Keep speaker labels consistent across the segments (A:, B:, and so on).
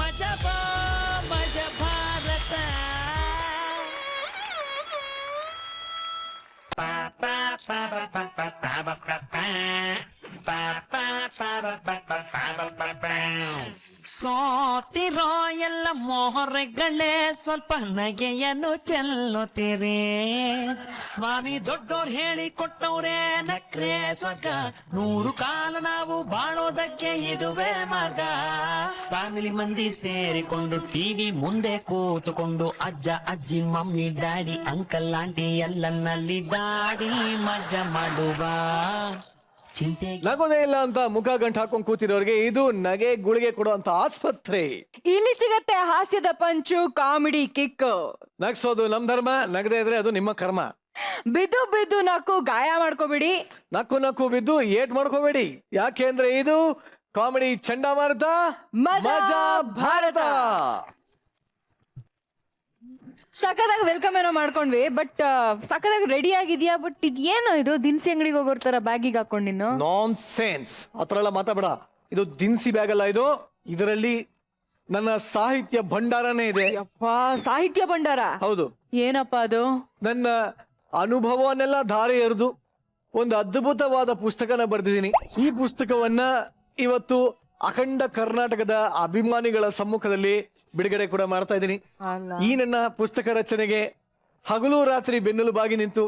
A: ಮಜಬಾ ಮಜ ಭಾರತ ಸೋತಿರೋ ಎಲ್ಲ ಮೋಹರೆಗಳೇ ಸ್ವಲ್ಪ ನಗೆಯನ್ನು ಚೆಲ್ಲುತ್ತೀರಿ ಸ್ವಾಮಿ ದೊಡ್ಡೋರ್ ಹೇಳಿ ಕೊಟ್ಟವ್ರೆ ನಕ್ರೆ ಸ್ವರ್ಗ 100 ಕಾಲ ನಾವು ಬಾಳೋದಕ್ಕೆ ಇದುವೇ ಮಾರ್ಗ ಫ್ಯಾಮಿಲಿ ಮಂದಿ ಸೇರಿಕೊಂಡು ಟಿವಿ ಮುಂದೆ ಕೂತುಕೊಂಡು ಅಜ್ಜ ಅಜ್ಜಿ ಮಮ್ಮಿ ಡ್ಯಾಡಿ ಅಂಕಲ್ ಆಂಟಿ ಎಲ್ಲನಲ್ಲಿ ದಾಡಿ ಮಜಾ ಮಾಡುವ ಚಿಂತೆ
B: ನಗೋದೇ ಇಲ್ಲ ಅಂತ ಮುಖ ಗಂಟು ಹಾಕೊಂಡ್ ಕೂತಿರೋರಿಗೆ ಇದು ನಗೆ ಗುಳಿಗೆ ಕೊಡುವಂತ ಆಸ್ಪತ್ರೆ.
C: ಇಲ್ಲಿ ಸಿಗತ್ತೆ ಹಾಸ್ಯದ ಪಂಚು, ಕಾಮಿಡಿ ಕಿಕ್.
B: ನಗ್ಸೋದು ನಮ್ ಧರ್ಮ, ನಗದೇ ಇದ್ರೆ ಅದು ನಿಮ್ಮ ಕರ್ಮ.
C: ಬಿದ್ದು ಬಿದ್ದು ನಕ್ಕು ಗಾಯ ಮಾಡ್ಕೋಬೇಡಿ,
B: ನಕ್ಕು ನಕ್ಕು ಬಿದ್ದು ಏಟ್ ಮಾಡ್ಕೋಬೇಡಿ. ಯಾಕೆ ಅಂದ್ರೆ ಇದು ಕಾಮಿಡಿ ಚಂಡಮಾರುತ ಮಜಾ ಭಾರತ.
C: ಸಖತ್ತಾಗಿ ವೆಲ್ಕಮ್ ಏನೋ ಮಾಡ್ಕೊಂಡ್ವಿ, ಬಟ್ ಸಖತ್ತಾಗಿ ರೆಡಿ ಆಗಿದ್ಯಾ. ಬಟ್ ಇದು ಏನೋ ಇದು ದಿನಸಿ ಅಂಗಡಿಗೆ ಹೋಗೋರ್ ತರ ಬ್ಯಾಗಿಗೆ ಹಾಕೊಂಡ್ ನೀನು
B: ನಾನ್ ಸೆನ್ಸ್ ಆತರ ಎಲ್ಲ ಮಾತಾಡ. ಇದು ದಿನಸಿ ಬ್ಯಾಗ್ ಅಲ್ಲ, ಇದರಲ್ಲಿ ನನ್ನ ಸಾಹಿತ್ಯ ಭಂಡಾರನೇ ಇದೆ.
C: ಯಪ್ಪ, ಸಾಹಿತ್ಯ ಭಂಡಾರ?
B: ಹೌದು.
C: ಏನಪ್ಪ ಅದು?
B: ನನ್ನ ಅನುಭವವನ್ನೆಲ್ಲ ಧಾರೆ ಎರೆದು ಒಂದು ಅದ್ಭುತವಾದ ಪುಸ್ತಕನ ಬರೆದಿದ್ದೀನಿ. ಈ ಪುಸ್ತಕವನ್ನ ಇವತ್ತು ಅಖಂಡ ಕರ್ನಾಟಕದ ಅಭಿಮಾನಿಗಳ ಸಮ್ಮುಖದಲ್ಲಿ ಬಿಡುಗಡೆ ಕೂಡ ಮಾಡ್ತಾ ಇದ್ದೀನಿ. ಈ ನನ್ನ ಪುಸ್ತಕ ರಚನೆಗೆ ಹಗಲು ರಾತ್ರಿ ಬೆನ್ನೆಲುಬಾಗಿ ನಿಂತು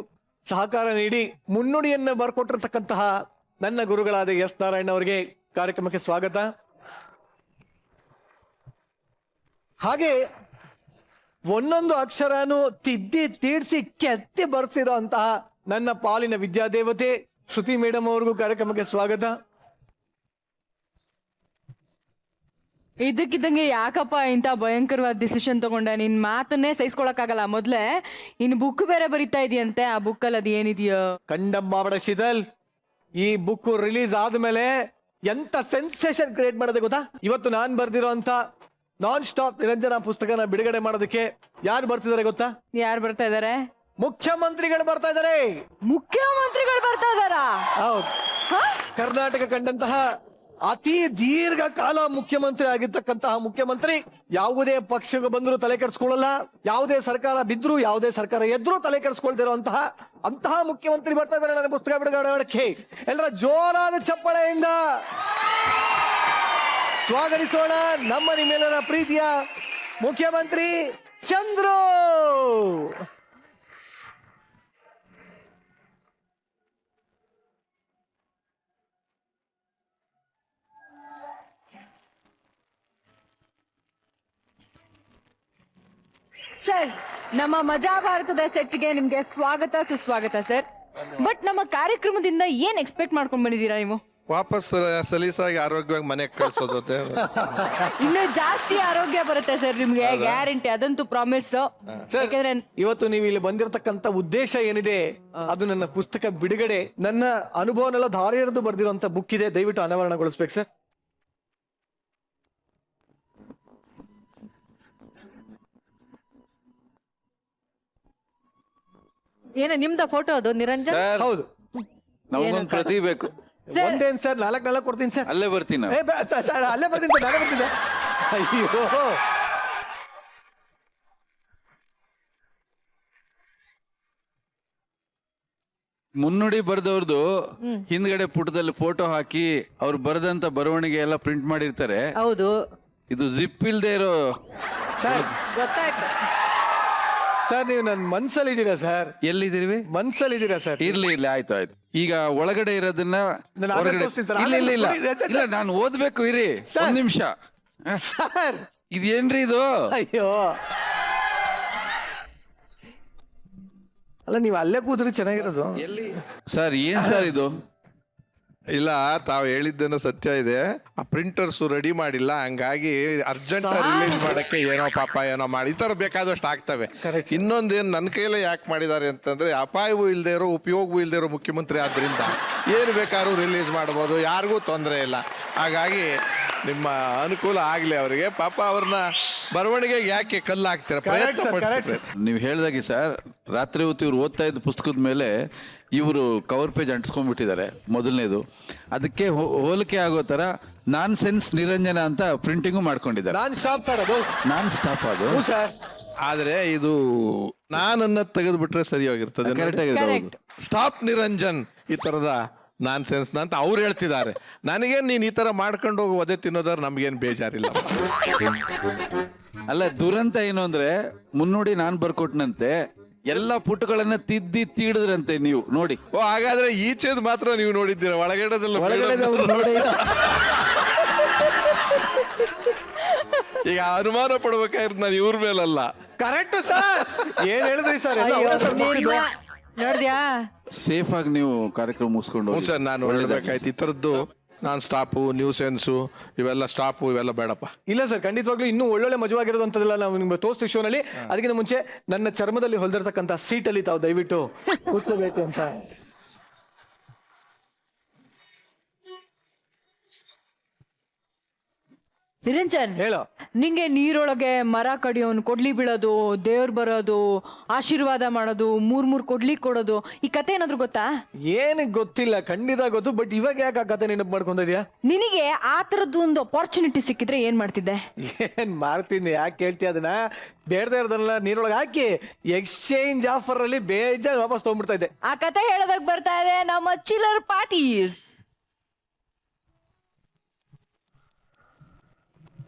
B: ಸಹಕಾರ ನೀಡಿ ಮುನ್ನುಡಿಯನ್ನ ಬರ್ಕೊಟ್ಟಿರ್ತಕ್ಕಂತಹ ನನ್ನ ಗುರುಗಳಾದ ಎಸ್ ನಾರಾಯಣ ಅವರಿಗೆ ಕಾರ್ಯಕ್ರಮಕ್ಕೆ ಸ್ವಾಗತ. ಹಾಗೆ ಒಂದೊಂದು ಅಕ್ಷರನು ತಿದ್ದಿ ತೀಡ್ಸಿ ಕೆತ್ತಿ ಬರ್ಸಿರೋ ಅಂತಹ ನನ್ನ ಪಾಲಿನ ವಿದ್ಯಾದೇವತೆ ಶ್ರುತಿ ಮೇಡಮ್ ಅವ್ರಿಗೂ ಕಾರ್ಯಕ್ರಮಕ್ಕೆ ಸ್ವಾಗತ.
C: ಇದಕ್ಕಿದ್ದಂಗೆ ಯಾಕಪ್ಪ ಇಂಥ ಭಯಂಕರವಾದ ಡಿಸಿಷನ್ ತಗೊಂಡ? ನಿನ್ ಮಾತನ್ನೇ ಸಹಿಸ್ಕೊಳಕ್ಕಾಗಲ್ಲ. ಮೊದ್ಲೇ ಇನ್ ಬುಕ್ ಬೇರೆ ಬರಿತಾ ಇದೆಯಂತೆ, ಆ ಬುಕ್ ಅಲ್ಲಿ ಅದ್ ಏನಿದೆಯೋ
B: ಕಂಡಮ್ಮ ಶೀತಲ್. ಈ ಬುಕ್ ರಿಲೀಸ್ ಆದ್ಮೇಲೆ ಎಂತ ಸೆನ್ಸೇಷನ್ ಕ್ರಿಯೇಟ್ ಮಾಡೋದೇ ಗೊತ್ತಾ? ಇವತ್ತು ನಾನ್ ಬರ್ದಿರೋ ಅಂತ ನಾನ್ ಸ್ಟಾಪ್ ನಿರಂಜನ ಪುಸ್ತಕನ ಬಿಡುಗಡೆ ಮಾಡೋದಕ್ಕೆ ಯಾರು ಬರ್ತಿದ್ದಾರೆ ಗೊತ್ತಾ?
C: ಯಾರು ಬರ್ತಾ ಇದಾರೆ?
B: ಮುಖ್ಯಮಂತ್ರಿಗಳು ಬರ್ತಾ ಇದಾರೆ.
C: ಮುಖ್ಯಮಂತ್ರಿಗಳು ಬರ್ತಾ ಇದಾರಾ?
B: ಹೌದು. ಕರ್ನಾಟಕ ಕಂಡಂತಹ ಅತಿ ದೀರ್ಘಕಾಲ ಮುಖ್ಯಮಂತ್ರಿ ಆಗಿರ್ತಕ್ಕಂತಹ ಮುಖ್ಯಮಂತ್ರಿ ಯಾವುದೇ ಪಕ್ಷಕ್ಕೆ ಬಂದ್ರು ತಲೆ ಕೆಡಿಸ್ಕೊಳ್ಳಲ್ಲ, ಯಾವುದೇ ಸರ್ಕಾರ ಬಿದ್ರು ಯಾವುದೇ ಸರ್ಕಾರ ಎದ್ರು ತಲೆ ಕೆಡಿಸ್ಕೊಳ್ತಿರುವಂತಹ ಅಂತಹ ಮುಖ್ಯಮಂತ್ರಿ ಬರ್ತಾ ಇದ್ದಾರೆ ನನ್ನ ಪುಸ್ತಕ ಬಿಡುಗಡೆ. ಎಲ್ಲರ ಜೋರಾದ ಚಪ್ಪಳೆಯಿಂದ ಸ್ವಾಗತಿಸೋಣ ನಮ್ಮ ನಿಮ್ಮೆಲ್ಲರ ಪ್ರೀತಿಯ ಮುಖ್ಯಮಂತ್ರಿ ಚಂದ್ರು.
C: ಸರ್, ನಮ್ಮ ಮಜಾ ಭಾರತದ ಸೆಟ್ಗೆ ನಿಮ್ಗೆ ಸ್ವಾಗತ ಸುಸ್ವಾಗತ ಸರ್. ಬಟ್ ನಮ್ಮ ಕಾರ್ಯಕ್ರಮದಿಂದ ಏನ್ ಎಕ್ಸ್ಪೆಕ್ಟ್ ಮಾಡ್ಕೊಂಡ್ ಬಂದಿದ್ದೀರಾ ನೀವು?
D: ವಾಪಸ್ ಸಲೀಸಾಗಿ ಆರೋಗ್ಯವಾಗಿ ಮನೆಗೆ ಕಳ್ಸೋದು.
C: ಇನ್ನು ಜಾಸ್ತಿ ಆರೋಗ್ಯ ಬರುತ್ತೆ ಸರ್ ನಿಮ್ಗೆ, ಗ್ಯಾರಂಟಿ, ಅದಂತೂ ಪ್ರಾಮಿಸ್. ಯಾಕಂದ್ರೆ
B: ಇವತ್ತು ನೀವು ಇಲ್ಲಿ ಬಂದಿರತಕ್ಕಂತ ಉದ್ದೇಶ ಏನಿದೆ ಅದು ನನ್ನ ಪುಸ್ತಕ ಬಿಡುಗಡೆ, ನನ್ನ ಅನುಭವನೆಲ್ಲ ಧಾರೆ ಎರೆದು ಬರ್ದಿರುವಂತ ಬುಕ್ ಇದೆ. ದಯವಿಟ್ಟು ಅನಾವರಣಗೊಳಿಸ್ಬೇಕು ಸರ್.
E: ಏನ ನಿಮ್ದ ಫೋಟೋ ಅದು ನಿರಂಜನ್?
D: ಹೌದು, ನಮಗೊಂದು ಪ್ರತಿ ಬೇಕು.
B: ಒಂದೇನ್ ಸರ್, ನಾಲ್ಕು ಕೊಡ್ತೀನಿ ಸರ್.
D: ಅಲ್ಲೇ ಬರ್ತೀನಿ.
B: ಸರ್ ಅಲ್ಲೇ ಬರ್ತೀನಿ ಸರ್, ನಾನೇ ಬರ್ತೀನಿ ಸರ್. ಅಯ್ಯೋ,
F: ಮುನ್ನುಡಿ ಬರೆದವ್ರದ್ದು ಹಿಂದ್ಗಡೆ ಪುಟದಲ್ಲಿ ಫೋಟೋ ಹಾಕಿ ಅವ್ರು ಬರೆದಂತ ಬರವಣಿಗೆ ಎಲ್ಲ ಪ್ರಿಂಟ್ ಮಾಡಿರ್ತಾರೆ.
E: ಹೌದು.
F: ಇದು ಜಿಪ್ ಇಲ್ದೇ ಇರೋ
B: ಸರ್
E: ಗೊತ್ತಾಯ್ತು
B: ಸರ್, ನೀವು ನನ್ನ ಮನ್ಸಲ್ಲಿದ್ದೀರಾ ಸರ್?
F: ಎಲ್ಲಿದ್ದೀರಿ?
B: ಮನ್ಸಲ್ಲಿದ್ದೀರಾ ಸರ್?
F: ಇರ್ಲಿ ಆಯ್ತು. ಈಗ ಒಳಗಡೆ ಇರೋದನ್ನ
B: ನಾನು ಆಮೇಲೆ ತೋರಿಸ್ತೀನಿ ಸರ್.
F: ಇಲ್ಲ ಇಲ್ಲ ಇಲ್ಲ
B: ಆಮೇಲೆ
F: ಇಲ್ಲ, ನಾನು ಓದ್ಬೇಕು, ಇರಿ ಒಂದ್ ನಿಮಿಷ.
B: ಸರ್
F: ಇದೇನ್ರಿ ಇದು?
B: ಅಯ್ಯೋ, ಅಲ್ಲ ನೀವು ಅಲ್ಲೇ ಕೂತ್ರಿ ಚೆನ್ನಾಗಿರೋದು.
F: ಸರ್ ಏನ್ ಸರ್ ಇದು?
D: ಇಲ್ಲ, ತಾವು ಹೇಳಿದ್ದೇನೋ ಸತ್ಯ ಇದೆ. ಆ ಪ್ರಿಂಟರ್ಸ್ ರೆಡಿ ಮಾಡಿಲ್ಲ, ಹಂಗಾಗಿ ಅರ್ಜೆಂಟ್ ರಿಲೀಸ್ ಮಾಡಕ್ಕೆ ಏನೋ ಪಾಪ ಏನೋ ಮಾಡಿ ಈ ತರ ಬೇಕಾದಷ್ಟು ಆಗ್ತವೆ. ಇನ್ನೊಂದೇನು ನನ್ನ ಕೈಲೇ ಯಾಕೆ ಮಾಡಿದ್ದಾರೆ ಅಂತಂದ್ರೆ, ಅಪಾಯವೂ ಇಲ್ಲದೆ ಇರೋ ಉಪಯೋಗವೂ ಇಲ್ಲದೆ ಇರೋ ಮುಖ್ಯಮಂತ್ರಿ ಆದ್ರಿಂದ ಏನು ಬೇಕಾದ್ರೂ ರಿಲೀಸ್ ಮಾಡ್ಬೋದು, ಯಾರಿಗೂ ತೊಂದರೆ ಇಲ್ಲ. ಹಾಗಾಗಿ ನಿಮ್ಮ ಅನುಕೂಲ ಆಗ್ಲಿ ಅವರಿಗೆ. ಪಾಪ ಅವ್ರನ್ನ ಬರವಣಿಗೆಗೆ ಯಾಕೆ ಕಲ್ಲು ಹಾಕ್ತೀರ? ಪ್ರಯತ್ನ ಪಡಿಸಿ.
F: ನೀವು ಹೇಳ್ದಾಗೆ ಸರ್, ರಾತ್ರಿ ಹೊತ್ತು ಇವ್ರು ಓದ್ತಾ ಇದ್ದ ಪುಸ್ತಕದ ಮೇಲೆ ಇವರು ಕವರ್ ಪೇಜ್ ಅಂಟಿಸ್ಕೊಂಡ್ಬಿಟ್ಟಿದ್ದಾರೆ ಮೊದಲನೇದು. ಅದಕ್ಕೆ ಹೋಲಿಕೆ ಆಗೋ ಥರ ನಾನ್ ಸೆನ್ಸ್ ನಿರಂಜನ ಅಂತ ಪ್ರಿಂಟಿಂಗು ಮಾಡ್ಕೊಂಡಿದ್ದಾರೆ.
B: ನಾನ್ ಸ್ಟಾಪ್ ಸರ್ ಅದು.
F: ನಾನ್ ಸ್ಟಾಪ್ ಅದು
B: ಸರ್
D: ಆದ್ರೆ ಇದು ನಾನನ್ನ ತೆಗೆದ್ಬಿಟ್ರೆ ಸರಿಯಾಗಿರ್ತದೆ.
C: Correct.
D: ಸ್ಟಾಪ್ ನಿರಂಜನ್ ಈ ತರದ ನಾನ್ ಸೆನ್ಸ್ ಅಂತ ಅವ್ರು ಹೇಳ್ತಿದ್ದಾರೆ. ನನಗೇನ್ ನೀನ್ ಈ ತರ ಮಾಡ್ಕೊಂಡು ಹೋಗಿ ಒದೆ ತಿನ್ನೋದಾದ್ರೆ ನಮ್ಗೇನ್ ಬೇಜಾರಿಲ್ಲ.
F: ಅಲ್ಲ, ದುರಂತ ಏನು ಅಂದ್ರೆ ಮುನ್ನುಡಿ ನಾನ್ ಬರ್ಕೊಟ್ನಂತೆ ಎಲ್ಲ ಪುಟಗಳನ್ನ ತಿದ್ದಿ ತೀಡಿದ್ರಂತೆ ನೀವು ನೋಡಿ.
D: ಓ, ಹಾಗಾದ್ರೆ ಈಚೆದ್ ಮಾತ್ರ ನೀವು ನೋಡಿದ್ದೀರಾ, ಒಳಗಡೆದೆಲ್ಲ
F: ನೋಡಿ.
D: ಈಗ ಅನುಮಾನ ಪಡ್ಬೇಕಾಗಿರೋದು ನಾನು ಇವ್ರ ಮೇಲಲ್ಲ.
B: ಕರೆಕ್ಟ್ ಸರ್, ಏನ್ ಹೇಳಿದ್ರಿ ಸರ್?
E: ನೋಡ್ದ್ಯಾ?
F: ಸೇಫ್ ಆಗಿ ನೀವು ಕಾರ್ಯಕ್ರಮ ಮುಗಿಸ್ಕೊಂಡು
D: ಹ್ಞೂ ಸರ್, ನಾನು ಹೇಳ್ಬೇಕಾಯ್ತು ಈ ಥರದ್ದು ನಾನ್ ಸ್ಟಾಪು, ನ್ಯೂ ಸೆನ್ಸು ಇವೆಲ್ಲ ಸ್ಟಾಪು ಇವೆಲ್ಲ ಬೇಡಪ್ಪ.
B: ಇಲ್ಲ ಸರ್, ಖಂಡಿತವಾಗ್ಲೂ ಇನ್ನೂ ಒಳ್ಳೊಳ್ಳೆ ಮಜವಾಗಿರೋದು ಅಂತದೆಲ್ಲ ನಾವು ನಿಮ್ಗೆ ತೋರಿಸ್ತೀವಿ ಶೋನಲ್ಲಿ. ಅದಕ್ಕಿಂತ ಮುಂಚೆ ನನ್ನ ಚರ್ಮದಲ್ಲಿ ಹೊಲ್ದಿರ್ತಕ್ಕಂಥ ಸೀಟಲ್ಲಿ ತಾವು ದಯವಿಟ್ಟು ಕೂತ್ಕೋಬೇಕು ಅಂತ.
C: ನಿರಂಜನ್,
B: ಹೇಳೋ.
C: ನಿಂಗೆ ನೀರೊಳಗೆ ಮರ ಕಡಿಯೋನು, ಕೊಡ್ಲಿ ಬೀಳೋದು, ದೇವ್ರು ಬರೋದು, ಆಶೀರ್ವಾದ ಮಾಡೋದು, ಮೂರ್ ಕೊಡ್ಲಿ ಕೊಡೋದು, ಈ ಕತೆ ಏನಾದ್ರು ಗೊತ್ತಾ?
B: ಏನಕ್ಕೆ ಗೊತ್ತಿಲ್ಲ, ಖಂಡಿತ ಗೊತ್ತು. ಬಟ್ ಇವಾಗ ಯಾಕೆ ಆ ಕತೆ ನೆನಪು ಮಾಡ್ಕೊಂಡಿದ್ಯಾ?
C: ನಿನಗೆ ಆ ತರದ್ದು ಒಂದು ಅಪಾರ್ಚುನಿಟಿ ಸಿಕ್ಕಿದ್ರೆ ಏನ್ ಮಾಡ್ತಿದ್ದೆ?
B: ಏನ್ ಮಾಡ್ತೀನಿ, ಯಾಕೆ ಕೇಳ್ತೀಯ ಅದನ್ನ? ಬೇಡದೇ ಇರೋದನ್ನ ನೀರೊಳಗೆ ಹಾಕಿ ಎಕ್ಸ್ಚೇಂಜ್ ಆಫರ್ ಅಲ್ಲಿ ಬೇಜಾನ್ ವಾಪಸ್ ತಗೊಂಡ್ಬಿಡ್ತಾ ಇದ್ದೆ.
C: ಆ ಕತೆ ಹೇಳೋದಕ್ ಬರ್ತಾ ಇದೆ ನಮ್ಮ ಚಿಲ್ಲರ್ ಪಾರ್ಟೀಸ್.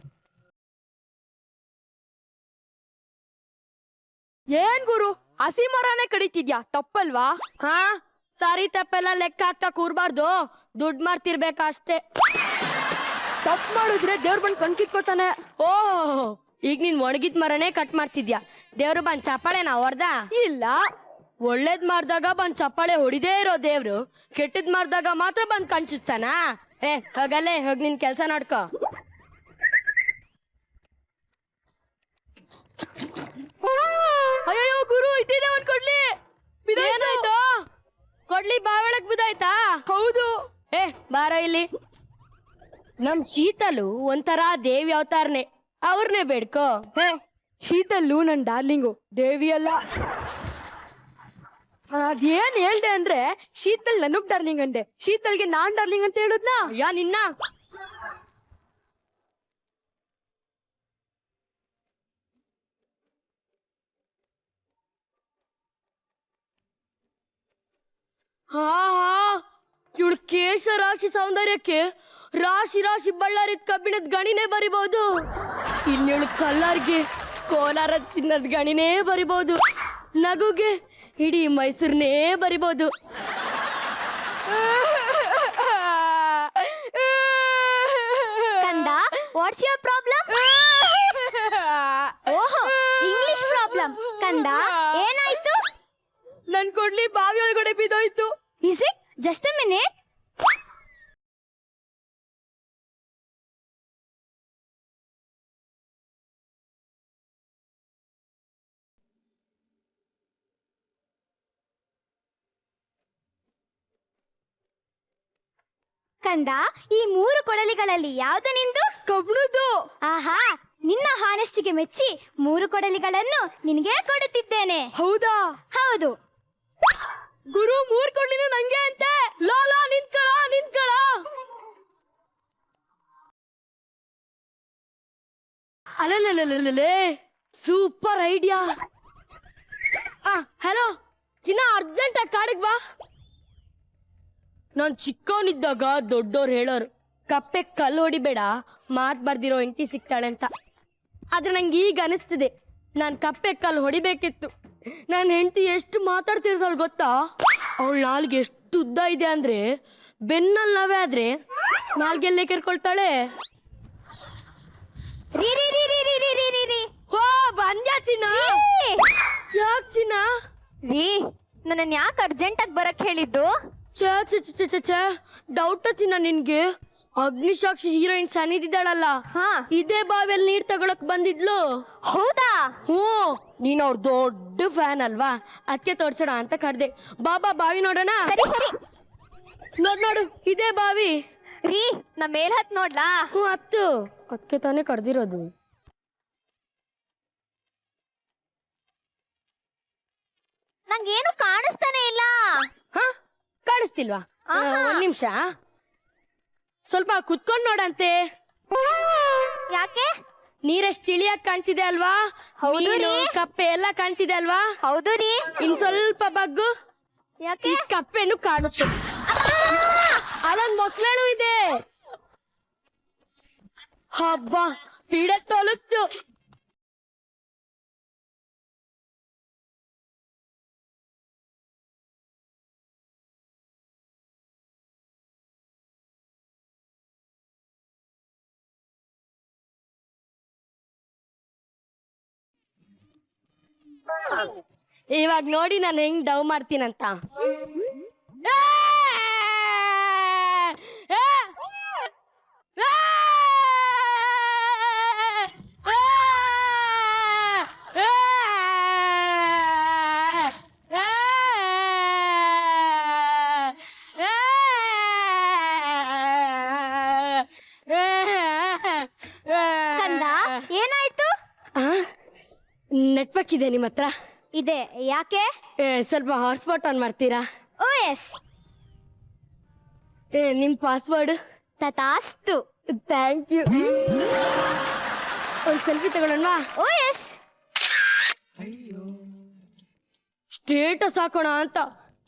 G: ಏನ್ ಗುರು, ಹಸಿ ಮರನೇ ಕಡಿತಿದ್ಯಾ, ತಪ್ಪಲ್ವಾ? ಹಾ, ಸಾರಿ ತಪ್ಪೆಲ್ಲ ಲೆಕ್ಕ ಹಾಕ್ತಾ ಕೂರ್ಬಾರ್ದು, ದುಡ್ಡು ಮಾಡ್ತಿರ್ಬೇಕ ಅಷ್ಟೇ. ತಪ್ಪು ಮಾಡಿದ್ರೆ ದೇವ್ರು ಬಂದು ಕಣ್ಕಿತ್ಕೋತಾನೆ. ಓಹ್, ಈಗ ನೀನ್ ಒಣಗಿದ್ ಮರನೇ ಕಟ್ ಮಾಡ್ತಿದ್ಯಾ, ದೇವ್ರು ಬಂದ್ ಚಪ್ಪಾಳೆನ ಹೊಡ್ದ? ಇಲ್ಲ, ಒಳ್ಳೇದ್ ಮಾಡ್ದಾಗ ಬಂದ್ ಚಪ್ಪಾಳೆ ಹೊಡಿದೇ ಇರೋ ದೇವ್ರು ಕೆಟ್ಟದ್ ಮಾಡ್ದಾಗ ಮಾತ್ರ ಬಂದ್ ಕಣ್ಚಿಸ್ತಾನ? ಹೋಗಲ್ಲೇ, ಹೋಗ್ ನಿನ್ ಕೆಲ್ಸ ನೋಡ್ಕೋ. ಅಯ್ಯೋ ಗುರು, ಇದ್ದಿದೆ ಒಂದ್ ಕೊಡ್ಲಿ. ಏನಾಯ್ತು? ಕೊಡ್ಲಿ ಬಾವಳಕ್ ಬಿದ್ದಾಯ್ತಾ? ಹೌದು. ಬಾರ ಇಲ್ಲಿ. ನಮ್ ಶೀತಲು ಒಂಥರ ದೇವಿ ಅವತಾರನೆ, ಅವ್ರನ್ನೇ ಬೇಡ್ಕೋ. ಶೀತಲ್ಲು ನನ್ ಡಾರ್ಲಿಂಗು, ದೇವಿ ಅಲ್ಲ. ಅದೇನ್ ಹೇಳ್ದೆ ಅಂದ್ರೆ, ಶೀತಲ್ ನನಗ್ ಡಾರ್ಲಿಂಗ್ ಅಂದೆ, ಶೀತಲ್ಗೆ ನಾನ್ ಡಾರ್ಲಿಂಗ್ ಅಂತ ಹೇಳುದ್ನಾ? ಯಾ ನಿನ್ನ. ಹಾ, ಇವಳು ಕೇಶ ರಾಶಿ ಸೌಂದರ್ಯಕ್ಕೆ ರಾಶಿ ರಾಶಿ ಬಳ್ಳಾರಿದ ಕಬ್ಬಿಣದ ಗಣಿನೇ ಬರಿಬಹುದು. ಇನ್ನೇಳು ಕಲ್ಲರ್ಗೆ ಕೋಲಾರ ಚಿನ್ನದ ಗಣಿನೇ ಬರಿಬಹುದು. ನಗುಗೆ ಇಡೀ ಮೈಸೂರನ್ನೇ ಬರಿಬಹುದು.
H: ಕಂದ, ವಾಟ್ಸ್ ಯುವರ್ ಪ್ರಾಬ್ಲಮ್? ಓಹೋ, ಇಂಗ್ಲಿಷ್ ಪ್ರಾಬ್ಲಮ್. ಕಂದ, ಏನಾಯ್ತು?
G: ನನ್ ಕೊಡ್ಲಿ ಬಾವಿ ಒಳಗಡೆ ಬಿದ್ದೋಯ್ತು.
H: Is it? Just a minute. ಕಂದ, ಈ 3 ಕೊಡಲಿಗಳಲ್ಲಿ ಯಾವ್ದು ನಿಂದು?
G: ಕಬ್ಣದ್ದು.
H: ಆಹಾ, ನಿನ್ನ ಹಾನೆಸ್ಟಿಗೆ ಮೆಚ್ಚಿ 3 ಕೊಡಲಿಗಳನ್ನು ನಿನಗೆ ಕೊಡುತ್ತಿದ್ದೇನೆ.
G: ಹೌದಾ?
H: ಹೌದು.
G: ಗುರು, 3 ಕೊಡ್ಲಿನೂ ನಂಗೆ ಅಂತೆ. ಲಾ ನಿಂತ್ಕಳ. ಅಲ್ಲೇ ಸೂಪರ್ ಐಡಿಯಾ. ಹಲೋ ಚಿನ್ನ, ಅರ್ಜೆಂಟ್ ಆಗಿ ಕಾಡಿಗೆ ಬಾ. ನಾನ್ ಚಿಕ್ಕವನಿದ್ದಾಗ ದೊಡ್ಡೋರು ಹೇಳೋರು, ಕಪ್ಪೆ ಕಲ್ಲು ಹೊಡಿಬೇಡ, ಮಾತ್ ಬರ್ದಿರೋ ಹೆಂಡತಿ ಸಿಗ್ತಾಳೆ ಅಂತ. ಆದ್ರೆ ನಂಗೆ ಈಗ ಅನಿಸ್ತಿದೆ, ನಾನ್ ಕಪ್ಪೆ ಕಲ್ಲು ಹೊಡಿಬೇಕಿತ್ತು. ನನ್ನ ಹೆಂಡತಿ ಎಷ್ಟು ಮಾತಾಡ್ತಿರ್ತಾಳೆ ಗೊತ್ತಾ? ಅವಳ ನಾಲ್ಗೆ ಎಷ್ಟು ಉದ್ದ ಇದೆ ಅಂದ್ರೆ, ಬೆನ್ನಲ್ಲಿ ನಾವೇ ಆದ್ರೆ ನಾಲ್ಗೆಲ್ಲೇ ಕೆರ್ಕೊಳ್ತಾಳೆ. ಹೋ ಬಂದ್ಯಾ ಚಿನ್ನ? ಯಾಕೆ ಚಿನ್ನ?
H: ನನ್ನ ಯಾಕೆ ಅರ್ಜೆಂಟ್ ಆಗಿ ಬರಕ್ ಹೇಳಿದ್ದು?
G: ಡೌಟ್ ಚಿನ್ನ ನಿನ್ಗೆ? ಅಗ್ನಿಸಾಕ್ಷಿ ಹೀರೋಯಿನ್ ಸನಿದಿದ್ದಾಳಲ್ಲ, ಇದೇ ಬಾವಿಯಲ್ಲಿ ನೀರ್ ತಗೊಳಕ್ ಬಂದಿದ್ಲು.
H: ಹೌದಾ?
G: ಹ್ಞೂ, ನೀನ್ ಅವ್ರ ದೊಡ್ಡ ಫ್ಯಾನ್ ಅಲ್ವಾ, ಅದಕ್ಕೆ ತೋರ್ಸೋಣ ಅಂತ ಕರ್ದೆ. ಬಾಬಾ ಬಾವಿ ನೋಡೋಣ. ನೋಡು, ಇದೇ ಬಾವಿ.
H: ರೀ, ನಾ ಮೇಲ್ ಹತ್ ನೋಡ್ಲಾ?
G: ಹ್ಞೂ, ಹತ್ತು. ಅದಕ್ಕೆ ತಾನೇ ಕರ್ದಿರೋದು.
H: ನಂಗೇನು ಕಾಣಿಸ್ತಾನೆ ಇಲ್ಲ.
G: ಹ ಕಾಣಿಸ್ತಿಲ್ವಾ? ಒಂದ್ ನಿಮಿಷ ಸ್ವಲ್ಪ ಕುತ್ಕೊಂಡ್ ನೋಡಂತೆ.
H: ಯಾಕೆ?
G: ನೀರೆಷ್ಟ್ ತಿಳಿಯಾಗಿ ಕಾಣ್ತಿದೆ ಅಲ್ವಾ?
H: ಹೌದು
G: ಮೀನು,
H: ರೀ.
G: ಕಪ್ಪೆ ಎಲ್ಲ ಕಾಣ್ತಿದೆ ಅಲ್ವಾ?
H: ಹೌದು ರೀ.
G: ಇನ್ ಸ್ವಲ್ಪ ಬಗ್ಗು,
H: ಯಾಕೆ?
G: ಈ ಕಪ್ಪೆನು ಕಾಣುತ್ತೆ. ಅಲ್ಲೊಂದ್ ಮೊಸಳೆಳು ಇದೆ. ಹಬ್ಬ ಪೀಡೆ ತೊಲಗ್ತು. ಇವಾಗ ನೋಡಿ ನಾನು ಹೆಂಗ್ ಡವ್ ಮಾಡ್ತೀನಂತ.
H: ಕಂದ, ಏನಾಯ್ತು?
G: ನೆಟ್ವರ್ಕ್ ಇದೆ ನಿಮ್ಮ ಹತ್ರ?
H: ಇದೆ. ಯಾಕೆ?
G: ಸ್ವಲ್ಪ ಹಾಟ್ಸ್ಪಾಟ್ ಆನ್ ಮಾಡ್ತೀರಾ?
H: Oh yes.
G: ನಿಮ್ ಪಾಸ್ವರ್ಡ್?
H: ತಥಾಸ್ತು.
G: Thank you. ಒಂದ್ ಸೆಲ್ಫಿ ತಗೊಳ್ಳೋಣವಾ?
H: Oh yes.
G: ಸ್ಟೇಟಸ್ ಹಾಕೋಣ ಅಂತ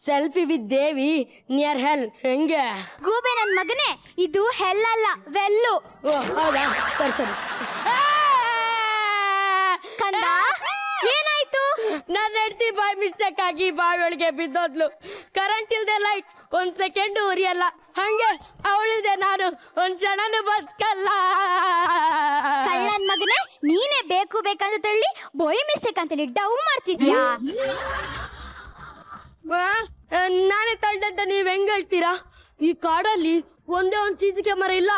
G: selfie with Devi near hell. ಹೆಂಗೆ?
H: ಗೂಬೆ ನನ್ ಮಗನೇ, ಇದು ಹೆಲ್ಲಲ್ಲ, ವೆಲ್ಲು.
G: ಓ ಹೌದಾ, ಸರಿ ಸರಿ.
H: ಕಂದ, ಏನಾಯ್ತು?
G: ನನ್ನ ಹೆಂಡತಿ ಬಾಯ್ ಮಿಸ್ಟೇಕ್ ಆಗಿ ಬಾಯ್ ಒಳಗೆ ಬಿದ್ದೋದ್ಲು. ಕರೆಂಟ್ ಇಲ್ದೆ ಲೈಟ್ ಒಂದ್ ಸೆಕೆಂಡ್ ಉರಿಯಲ್ಲ. ಹಂಗೆ ಅವಳಿಲ್ದೆ ನಾನು ಒಂದ್ ಕ್ಷಣನೂ ಬದುಕಲ್ಲ.
H: ಕಳ್ಳನ್ ಮಗನೇ, ನೀನೇ ಬೇಕು ಬೇಕಂತ ತಳ್ಳಿ ಬಾಯ್ ಮಿಸ್ಟೇಕ್ ಅಂತೇಳಿ ಡವ್ ಮಾಡ್ತಿದ್ಯಾ?
G: ನಾನೇ ತಳ್ದಂತ ನೀವ್ ಹೆಂಗ್ ಹೇಳ್ತೀರಾ? ಈ ಕಾಡಲ್ಲಿ ಒಂದೇ ಒಂದ್ CC ಕ್ಯಾಮರಾ ಇಲ್ಲ.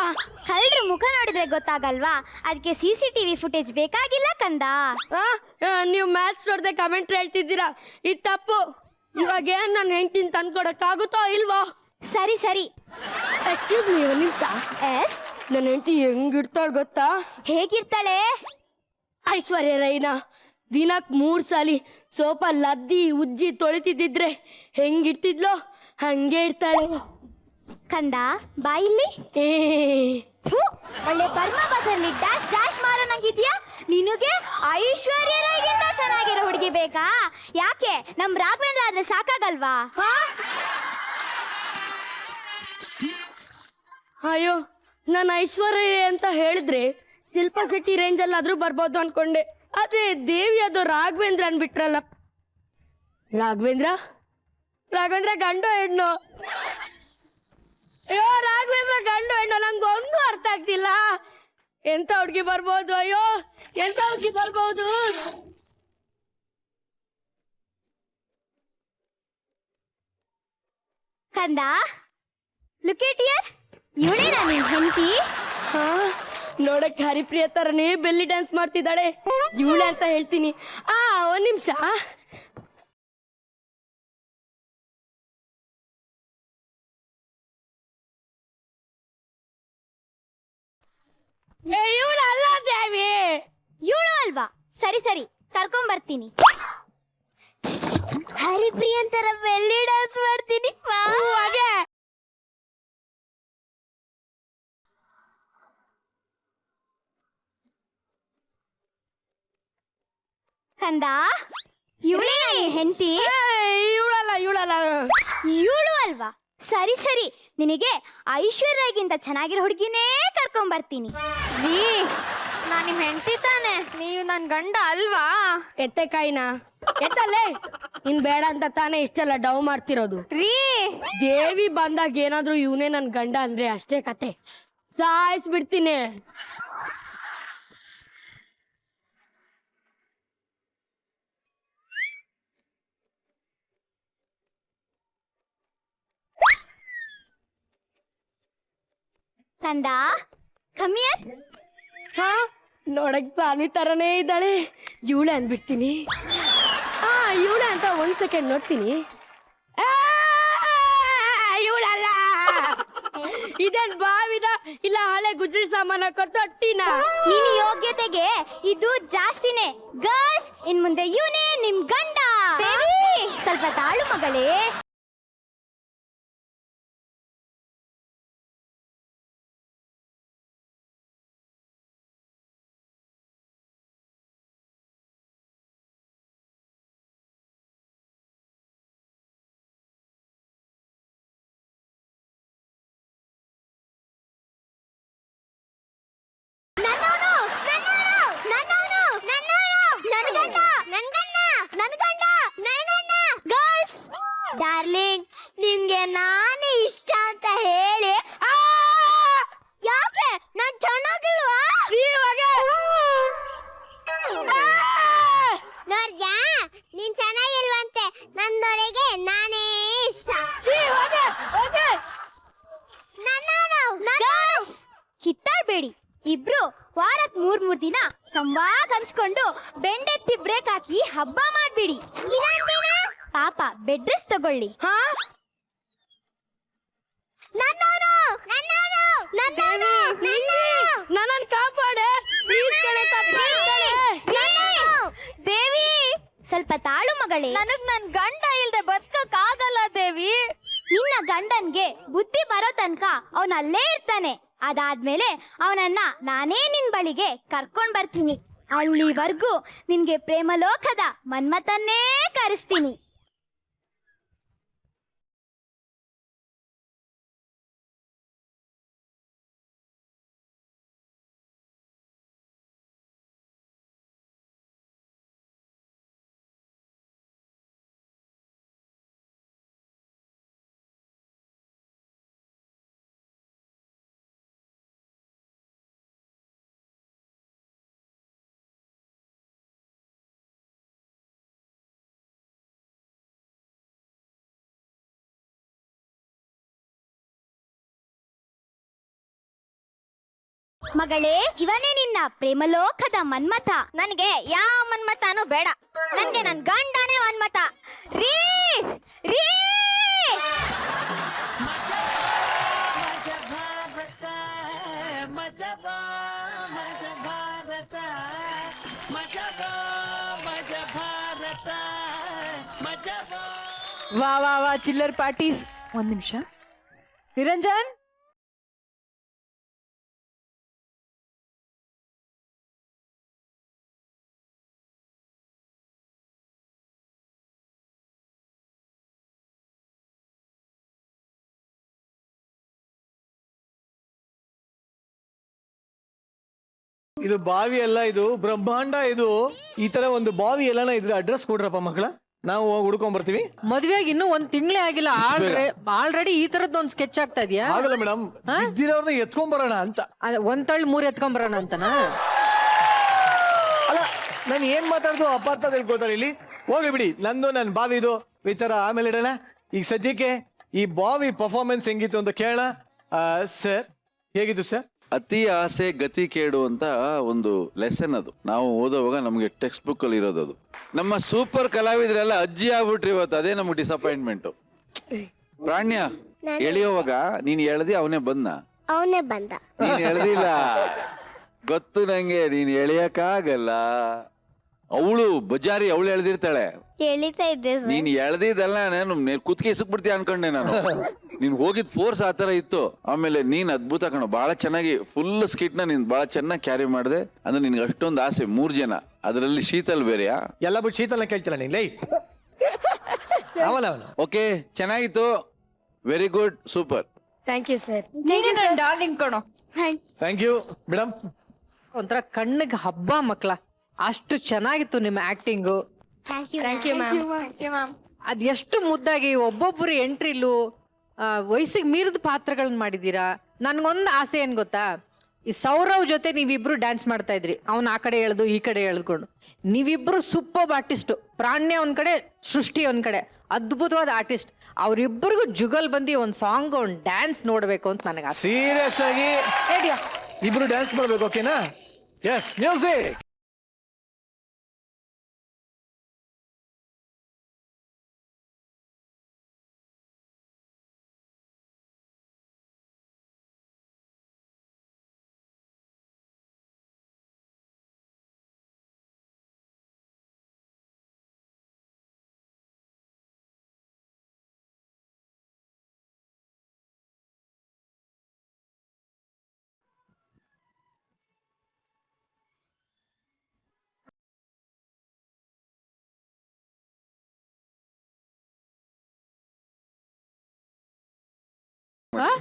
H: ಕಳ್ಳರ ಮುಖ ನೋಡಿದ್ರೆ ಗೊತ್ತಾಗಲ್ವಾ? ಅದಕ್ಕೆ CCTV ಫುಟೇಜ್ ಬೇಕಾಗಿಲ್ಲ ಕಂದ.
G: ನೀವು ಮ್ಯಾಚ್ ನೋಡ್ದೆ ಕಮೆಂಟ್ ಹೇಳ್ತಿದ್ದೀರಾ, ಇದು ತಪ್ಪು. ಇವಾಗ ಏನ್ ನನ್ನ ಹೆಂಡತಿನ ತಂದ್ಕೊಡಕ್ಕಾಗುತ್ತೋ ಇಲ್ವೋ?
H: ಸರಿ ಸರಿ.
G: ಎಕ್ಸ್ಕ್ಯೂಸ್ ಮೀ, ಒಂದ್ ನಿಮಿಷ.
H: ಎಸ್.
G: ನನ್ನ ಹೆಂಡತಿ ಹೆಂಗಿರ್ತಾಳ ಗೊತ್ತಾ?
H: ಹೇಗಿರ್ತಾಳೆ?
G: ಐಶ್ವರ್ಯ ರೈನಾ ದಿನಕ್ 3 ಸಾಲಿ ಸೋಪ ಲದ್ದಿ ಉಜ್ಜಿ ತೊಳಿತಿದ್ದಿದ್ರೆ ಹೆಂಗಿರ್ತಿದ್ಲೋ ಹಂಗೆ ಇರ್ತಾಳೆ.
H: ಕಂದ, ಬಾಯಿಲ್ಲಿ.
G: ಏ
H: ಥು, ಒಳ್ಳೆ ಬರ್ಮಾ ಬಸಲ್ಲಿ ಡ್ಯಾಶ್ ಡ್ಯಾಶ್ ಮಾರೋ ನಂಗಿದ್ಯಾ? ನಿನಗೆ ಐಶ್ವರ್ಯ ರೈಗಿಂತ ಚೆನ್ನಾಗಿರೋ ಹುಡುಗಿ ಬೇಕಾ? ಯಾಕೆ, ನಮ್ ರಾಘವೇಂದ್ರ ಆದ್ರೆ ಸಾಕಾಗಲ್ವಾ?
G: ಅಯ್ಯೋ, ನಾನು ಐಶ್ವರ್ಯ ಅಂತ ಹೇಳಿದ್ರೆ ಶಿಲ್ಪಾ ಶೆಟ್ಟಿ ರೇಂಜ್ ಅಲ್ಲಾದ್ರೂ ಬರ್ಬೋದು ಅನ್ಕೊಂಡೆ. ಆದ್ರೆ ದೇವಿ ಅದು ರಾಘವೇಂದ್ರ ಅನ್ಬಿಟ್ರಲ್ಲ. ರಾಘವೇಂದ್ರ ಗಂಡು ಹೆಣ್ಣು? ಅಯ್ಯೋ, ರಾಘವೇಂದ್ರ ಗಂಡು ಹೆಣ್ಣು ನಂಗೆ ಒಂದು ಅರ್ಥ ಆಗ್ತಿಲ್ಲ. ಎಂತ ಹುಡುಗಿ ಬರ್ಬೋದು? ಅಯ್ಯೋ, ಎಂತ ಹುಡುಗಿ ಬರ್ಬೋದು?
H: ಕಂದ, ಲುಕ್ ಎಟ್ ಹಿಯರ್. ಇವಳೇನಾ ನಿನ್ ಹೆಂಡತಿ?
G: ಹಾ, ನೋಡಕ್ ಹರಿಪ್ರಿಯ ತರನೇ ಬೆಲ್ಲಿ ಡ್ಯಾನ್ಸ್ ಮಾಡ್ತಿದ್ದಾಳೆ. ಇವಳೆ ಅಂತ ಹೇಳ್ತೀನಿ. ಒಂದ್ ನಿಮಿಷ. ಇವಳು ಅಲ್ಲ ದೇವಿ.
H: ಇವಳು ಅಲ್ವಾ? ಸರಿ ಸರಿ, ಕರ್ಕೊಂಬರ್ತೀನಿ. ಹರಿಪ್ರಿಯನ್ ತರ ಬೆಲ್ಲಿ ಡ್ಯಾನ್ಸ್ ಮಾಡ್ತೀನಿ.
G: ಹಾಗೆ
H: ಕಂದ, ಇವಳೇ ಹೆಂಡತಿ?
G: ಇವಳಲ್ಲ.
H: ಇವಳು ಅಲ್ವಾ? ಸರಿ ಸರಿ, ನಿನಗೆ ಐಶ್ವರ್ಯಗಿಂತ ಚೆನ್ನಾಗಿರೋ ಹುಡುಗಿನೇ ಕರ್ಕೊಂಬರ್ತೀನಿ. ನಾನು ನಿಮ್ಮ ಹೆಂಡತಿ ತಾನೆ, ನೀವು ನನ್ನ ಗಂಡ ಅಲ್ವಾ?
G: ಎತ್ತೆ ಕಾಯಿನ ಎತ್ತಲ್ಲೇ. ಇನ್ ಬೇಡ ಅಂತ ತಾನೇ ಇಷ್ಟೆಲ್ಲ ಡವ್ ಮಾಡ್ತಿರೋದು. ದೇವಿ ಬಂದಾಗ ಏನಾದ್ರೂ ಇವನೇ ನನ್ ಗಂಡ ಅಂದ್ರೆ ಅಷ್ಟೇ ಕತೆ, ಸಾಯಿಸ್ಬಿಡ್ತೀನಿ.
H: ಕಂದ, ಕಮ್ ಹಿಯರ್.
G: ಹಾ, ನೋಡಕ್ ಸಾನ್ವಿ ತರನೇ ಇದ್ದಾಳೆ. ಇವಳೆ ಅಂದ್ಬಿಡ್ತೀನಿ. ಇವಳೆ ಅಂತ 1 ಸೆಕೆಂಡ್ ನೋಡ್ತೀನಿ. ಇವಳಲ್ಲ. ಇದನ್ ಬಾವಿನ ಇಲ್ಲ ಹಳೆ ಗುಜ್ರಿ ಸಾಮಾನ ಕೊಟ್ಟೊಟ್ಟಿನ.
H: ನಿನ್ನ ಯೋಗ್ಯತೆಗೆ ಇದು ಜಾಸ್ತಿನೇ. ಗರ್ಲ್ಸ್, ಇನ್ ಮುಂದೆ ಇವನೇ ನಿಮ್ ಗಂಡ. ಸ್ವಲ್ಪ ತಾಳು ಮಗಳೇ. ಡಾರ್ಲಿಂಗ್, ನಿಮ್ಗೆ ನಾನು ಇಷ್ಟ ಅಂತ ಹೇಳಿ ಯಾಕೆ ನಾನ್ ಚೆನ್ನಾಗಿಲ್ವಾ? ನೋಡ್ಯಾ, ನೀನ್ ಚೆನ್ನಾಗಿಲ್ವಂತೆ. ನನ್ನೊಳಗೆ ನಾನೇ ಇಷ್ಟ. ಕಿತ್ತಾಡ್ಬೇಡಿ. ಇಬ್ರು ವಾರಕ್ ಮೂರ್ ದಿನ ಸಂವಾದ ಹಂಚ್ಕೊಂಡು ಬೆಂಡೆತ್ತಿ ಬ್ರೇಕ್ ಹಾಕಿ ಹಬ್ಬ ಮಾಡ್ಬಿಡಿ. ಪಾಪ ಬೆಡ್ ರೆಸ್ಟ್ ತಗೊಳ್ಳಿ.
G: ನನ್ನನ್ ಕಾಪಾಡೆ
H: ದೇವಿ, ಸ್ವಲ್ಪ ತಾಳು ಮಗಳೇ.
G: ನನಗ್ ನನ್ ಗಂಡ ಇಲ್ದೆ ಬದುಕಕ್ ಆಗಲ್ಲ ದೇವಿ.
H: ನಿನ್ನ ಗಂಡನ್ಗೆ ಬುದ್ಧಿ ಬರೋ ತನಕ ಅವನ ಅಲ್ಲೇ ಇರ್ತಾನೆ. ಅದಾದ್ಮೇಲೆ ಅವನನ್ನ ನಾನೇ ನಿನ್ ಬಳಿಗೆ ಕರ್ಕೊಂಡ್ ಬರ್ತೀನಿ. ಅಲ್ಲಿವರೆಗೂ ನಿನ್ಗೆ ಪ್ರೇಮಲೋಕದ ಮನ್ಮಥನ್ನೇ ಕರೆಸ್ತೀನಿ. ಮಗಳೇ, ಇವನೇ ನಿನ್ನ ಪ್ರೇಮಲೋಕದ ಮನ್ಮಥ.
G: ನನಗೆ ಯಾವ ಮನ್ಮಥನೂ ಬೇಡ. ನನ್ಗೆ ನನ್ ಗಂಡನೇ ಮನ್ಮಥ. ರೀ ರೀ
C: ವಾ ವಾ ವಾ ಚಿಲ್ಲರ್ ಪಾರ್ಟೀಸ್. ಒಂದ್ ನಿಮಿಷ ನಿರಂಜನ್,
B: ಇದು ಬಾವಿ ಅಲ್ಲ, ಇದು ಬ್ರಹ್ಮಾಂಡ. ಇದು ಈ ತರ ಒಂದು ಬಾವಿ ಎಲ್ಲಾನ ಇದ್ರೆ ಅಡ್ರೆಸ್ ಕೊಡ್ರಪ್ಪ ಮಕ್ಕಳ, ನಾವು ಹೋಗಿ ಹುಡ್ಕೊಂಡ್ ಬರ್ತೀವಿ.
E: ಮದ್ವೆಗೆ ಇನ್ನೂ ಒಂದ್ ತಿಂಗಳೇ ಆಗಿಲ್ಲ, ಆಲ್ರೆಡಿ ಈ ತರದ್ ಒಂದ್ ಸ್ಕೆಚ್ ಆಗ್ತಾ ಇದೆಯಾ?
B: ಆಗಲ್ಲ ಮೇಡಮ್, ಇದ್ದಿರೋರ್ನ ಎತ್ಕೊಂಡ್ ಬರೋಣ ಅಂತ.
E: ಒಂದ್ ತಳ್ಳಿ 3 ಎತ್ಕೊಂಬರೋಣ ಅಂತನಾ?
B: ಅಲ್ಲ, ನಾನು ಏನ್ ಮಾತಾಡ್ದು ಅಪಾರ್ಥ ತಿಳ್ಕೊತಾರೆ ಇಲ್ಲಿ. ಹೋಗ್ಲಿ ಬಿಡಿ, ನಂದು ನನ್ನ ಬಾವಿದು ವಿಚಾರ ಆಮೇಲೆ ಇಡೋಣ. ಈಗ ಸದ್ಯಕ್ಕೆ ಈ ಬಾವಿ ಪರ್ಫಾರ್ಮೆನ್ಸ್ ಹೆಂಗಿತ್ತು ಅಂತ ಕೇಳೋಣ. ಸರ್, ಹೇಗಿತ್ತು ಸರ್?
F: ಅತಿ ಆಸೆ ಗತಿ ಕೇಡು ಅಂತ ಒಂದು ಲೆಸನ್ ಅದು. ನಾವು ಓದುವಾಗ ನಮಗೆ ಟೆಕ್ಸ್ಟ್ ಬುಕ್ ಅಲ್ಲಿ ಇರೋದು ಅದು. ನಮ್ಮ ಸೂಪರ್ ಕಲಾವಿದರೆಲ್ಲ ಅಜ್ಜಿ ಆಗ್ಬಿಟ್ರಿ ಇವತ್ತು, ಅದೇ ನಮ್ಗೆ ಡಿಸಪಾಯಿಂಟ್ಮೆಂಟ್. ಪ್ರಾಣ್ಯ ಎಳೆಯುವಾಗ ನೀನ್ ಎಳ್ದಿ ಅವನೇ
H: ಅವನೇ ಬಂದ.
F: ನೀನ್ ಎಳ್ದಿಲ್ಲ, ಗೊತ್ತು ನಂಗೆ, ನೀನ್ ಎಳೆಯಕ್ಕಾಗಲ್ಲ. ಅವಳು ಬಜಾರಿ, ಅವಳು ಎಳ್ದಿರ್ತಾಳೆ,
H: ಎಳಿತಾ ಇದ್ದೆ ಸರ್.
F: ನೀನ್ ಎಳ್ದಿದ್ದಲ್ಲ, ನಾನು ಕುತ್ತಿಗೆ ಇಸಕ್ಬಿಡ್ತೀಯ ಅನ್ಕೊಂಡೆ ನಾನು. ನೀನ್ ಹೋಗಿದ್ ಫೋರ್ಸ್ ಆತರ ಇತ್ತು. ಆಮೇಲೆ ನೀನ್ ಅದ್ಭುತ ಕಣೋ, ಬಹಳ ಚೆನ್ನಾಗಿ ಫುಲ್ ಸ್ಕಿಟ್ ನ ನೀನ್ ಬಹಳ ಚೆನ್ನಾಗಿ ಕ್ಯಾರಿ ಮಾಡಿದೆ. ಅಂದ್ರೆ ನಿನ್ಗೆ ಅಷ್ಟೊಂದು ಆಸೆ, 3 ಜನ, ಅದರಲ್ಲಿ ಶೀತಲ್ ಬೇರೆಯಾ?
B: ಎಲ್ಲ ಬಿಟ್ಟು ಶೀತಲ್ನ ಕೇಳ್ತಿಲ್ಲ ನೀನ್. ಲೈ
F: ಓಕೆ, ಚೆನ್ನಾಗಿತ್ತು, very good, super.
G: Thank you sir.
C: ನೀನು ನನ್ನ ಡಾರ್ಲಿಂಗ್ ಕಣೋ.
B: Thank you madam.
E: ಒಂಥರ ಕಣ್ಣಿಗೆ ಹಬ್ಬ ಮಕ್ಳ, ಅಷ್ಟು ಚೆನ್ನಾಗಿತ್ತು ನಿಮ್ಮ ಆಕ್ಟಿಂಗು.
G: Thank you ma'am.
E: ಅದ್ ಎಷ್ಟು ಮುದ್ದಾಗಿ ಒಬ್ಬೊಬ್ಬರು ಎಂಟ್ರಿಲು ವಯಸ್ಸಿಗೆ ಮೀರಿದ ಪಾತ್ರಗಳನ್ನ ಮಾಡಿದೀರಾ. ನನ್ಗೊಂದು ಆಸೆ ಏನ್ ಗೊತ್ತಾ, ಈ ಸೌರವ್ ಜೊತೆ ನೀವಿಬ್ರು ಡ್ಯಾನ್ಸ್ ಮಾಡ್ತಾ ಇದ್ರಿ. ಅವ್ನ ಆ ಕಡೆ ಎಳ್ದು ಈ ಕಡೆ ಎಳ್ಕೊಂಡು, ನೀವಿಬ್ರು ಸೂಪರ್ ಆರ್ಟಿಸ್ಟ್. ಪ್ರಾಣ್ಯ ಒಂದ್ ಕಡೆ, ಸೃಷ್ಟಿ ಒಂದ್ ಕಡೆ, ಅದ್ಭುತವಾದ ಆರ್ಟಿಸ್ಟ್. ಅವ್ರಿಬ್ಬರಿಗೂ ಜುಗಲ್ ಬಂದು ಒಂದ್ ಸಾಂಗ್, ಒಂದ್ ಡ್ಯಾನ್ಸ್ ನೋಡ್ಬೇಕು ಅಂತ ನನಗೆ
B: ಸೀರಿಯಸ್ ಆಗಿ ಇಬ್ರು ಡ್ಯಾನ್ಸ್ ಮಾಡ್ಬೇಕು. ಓಕೆನಾ? S, music.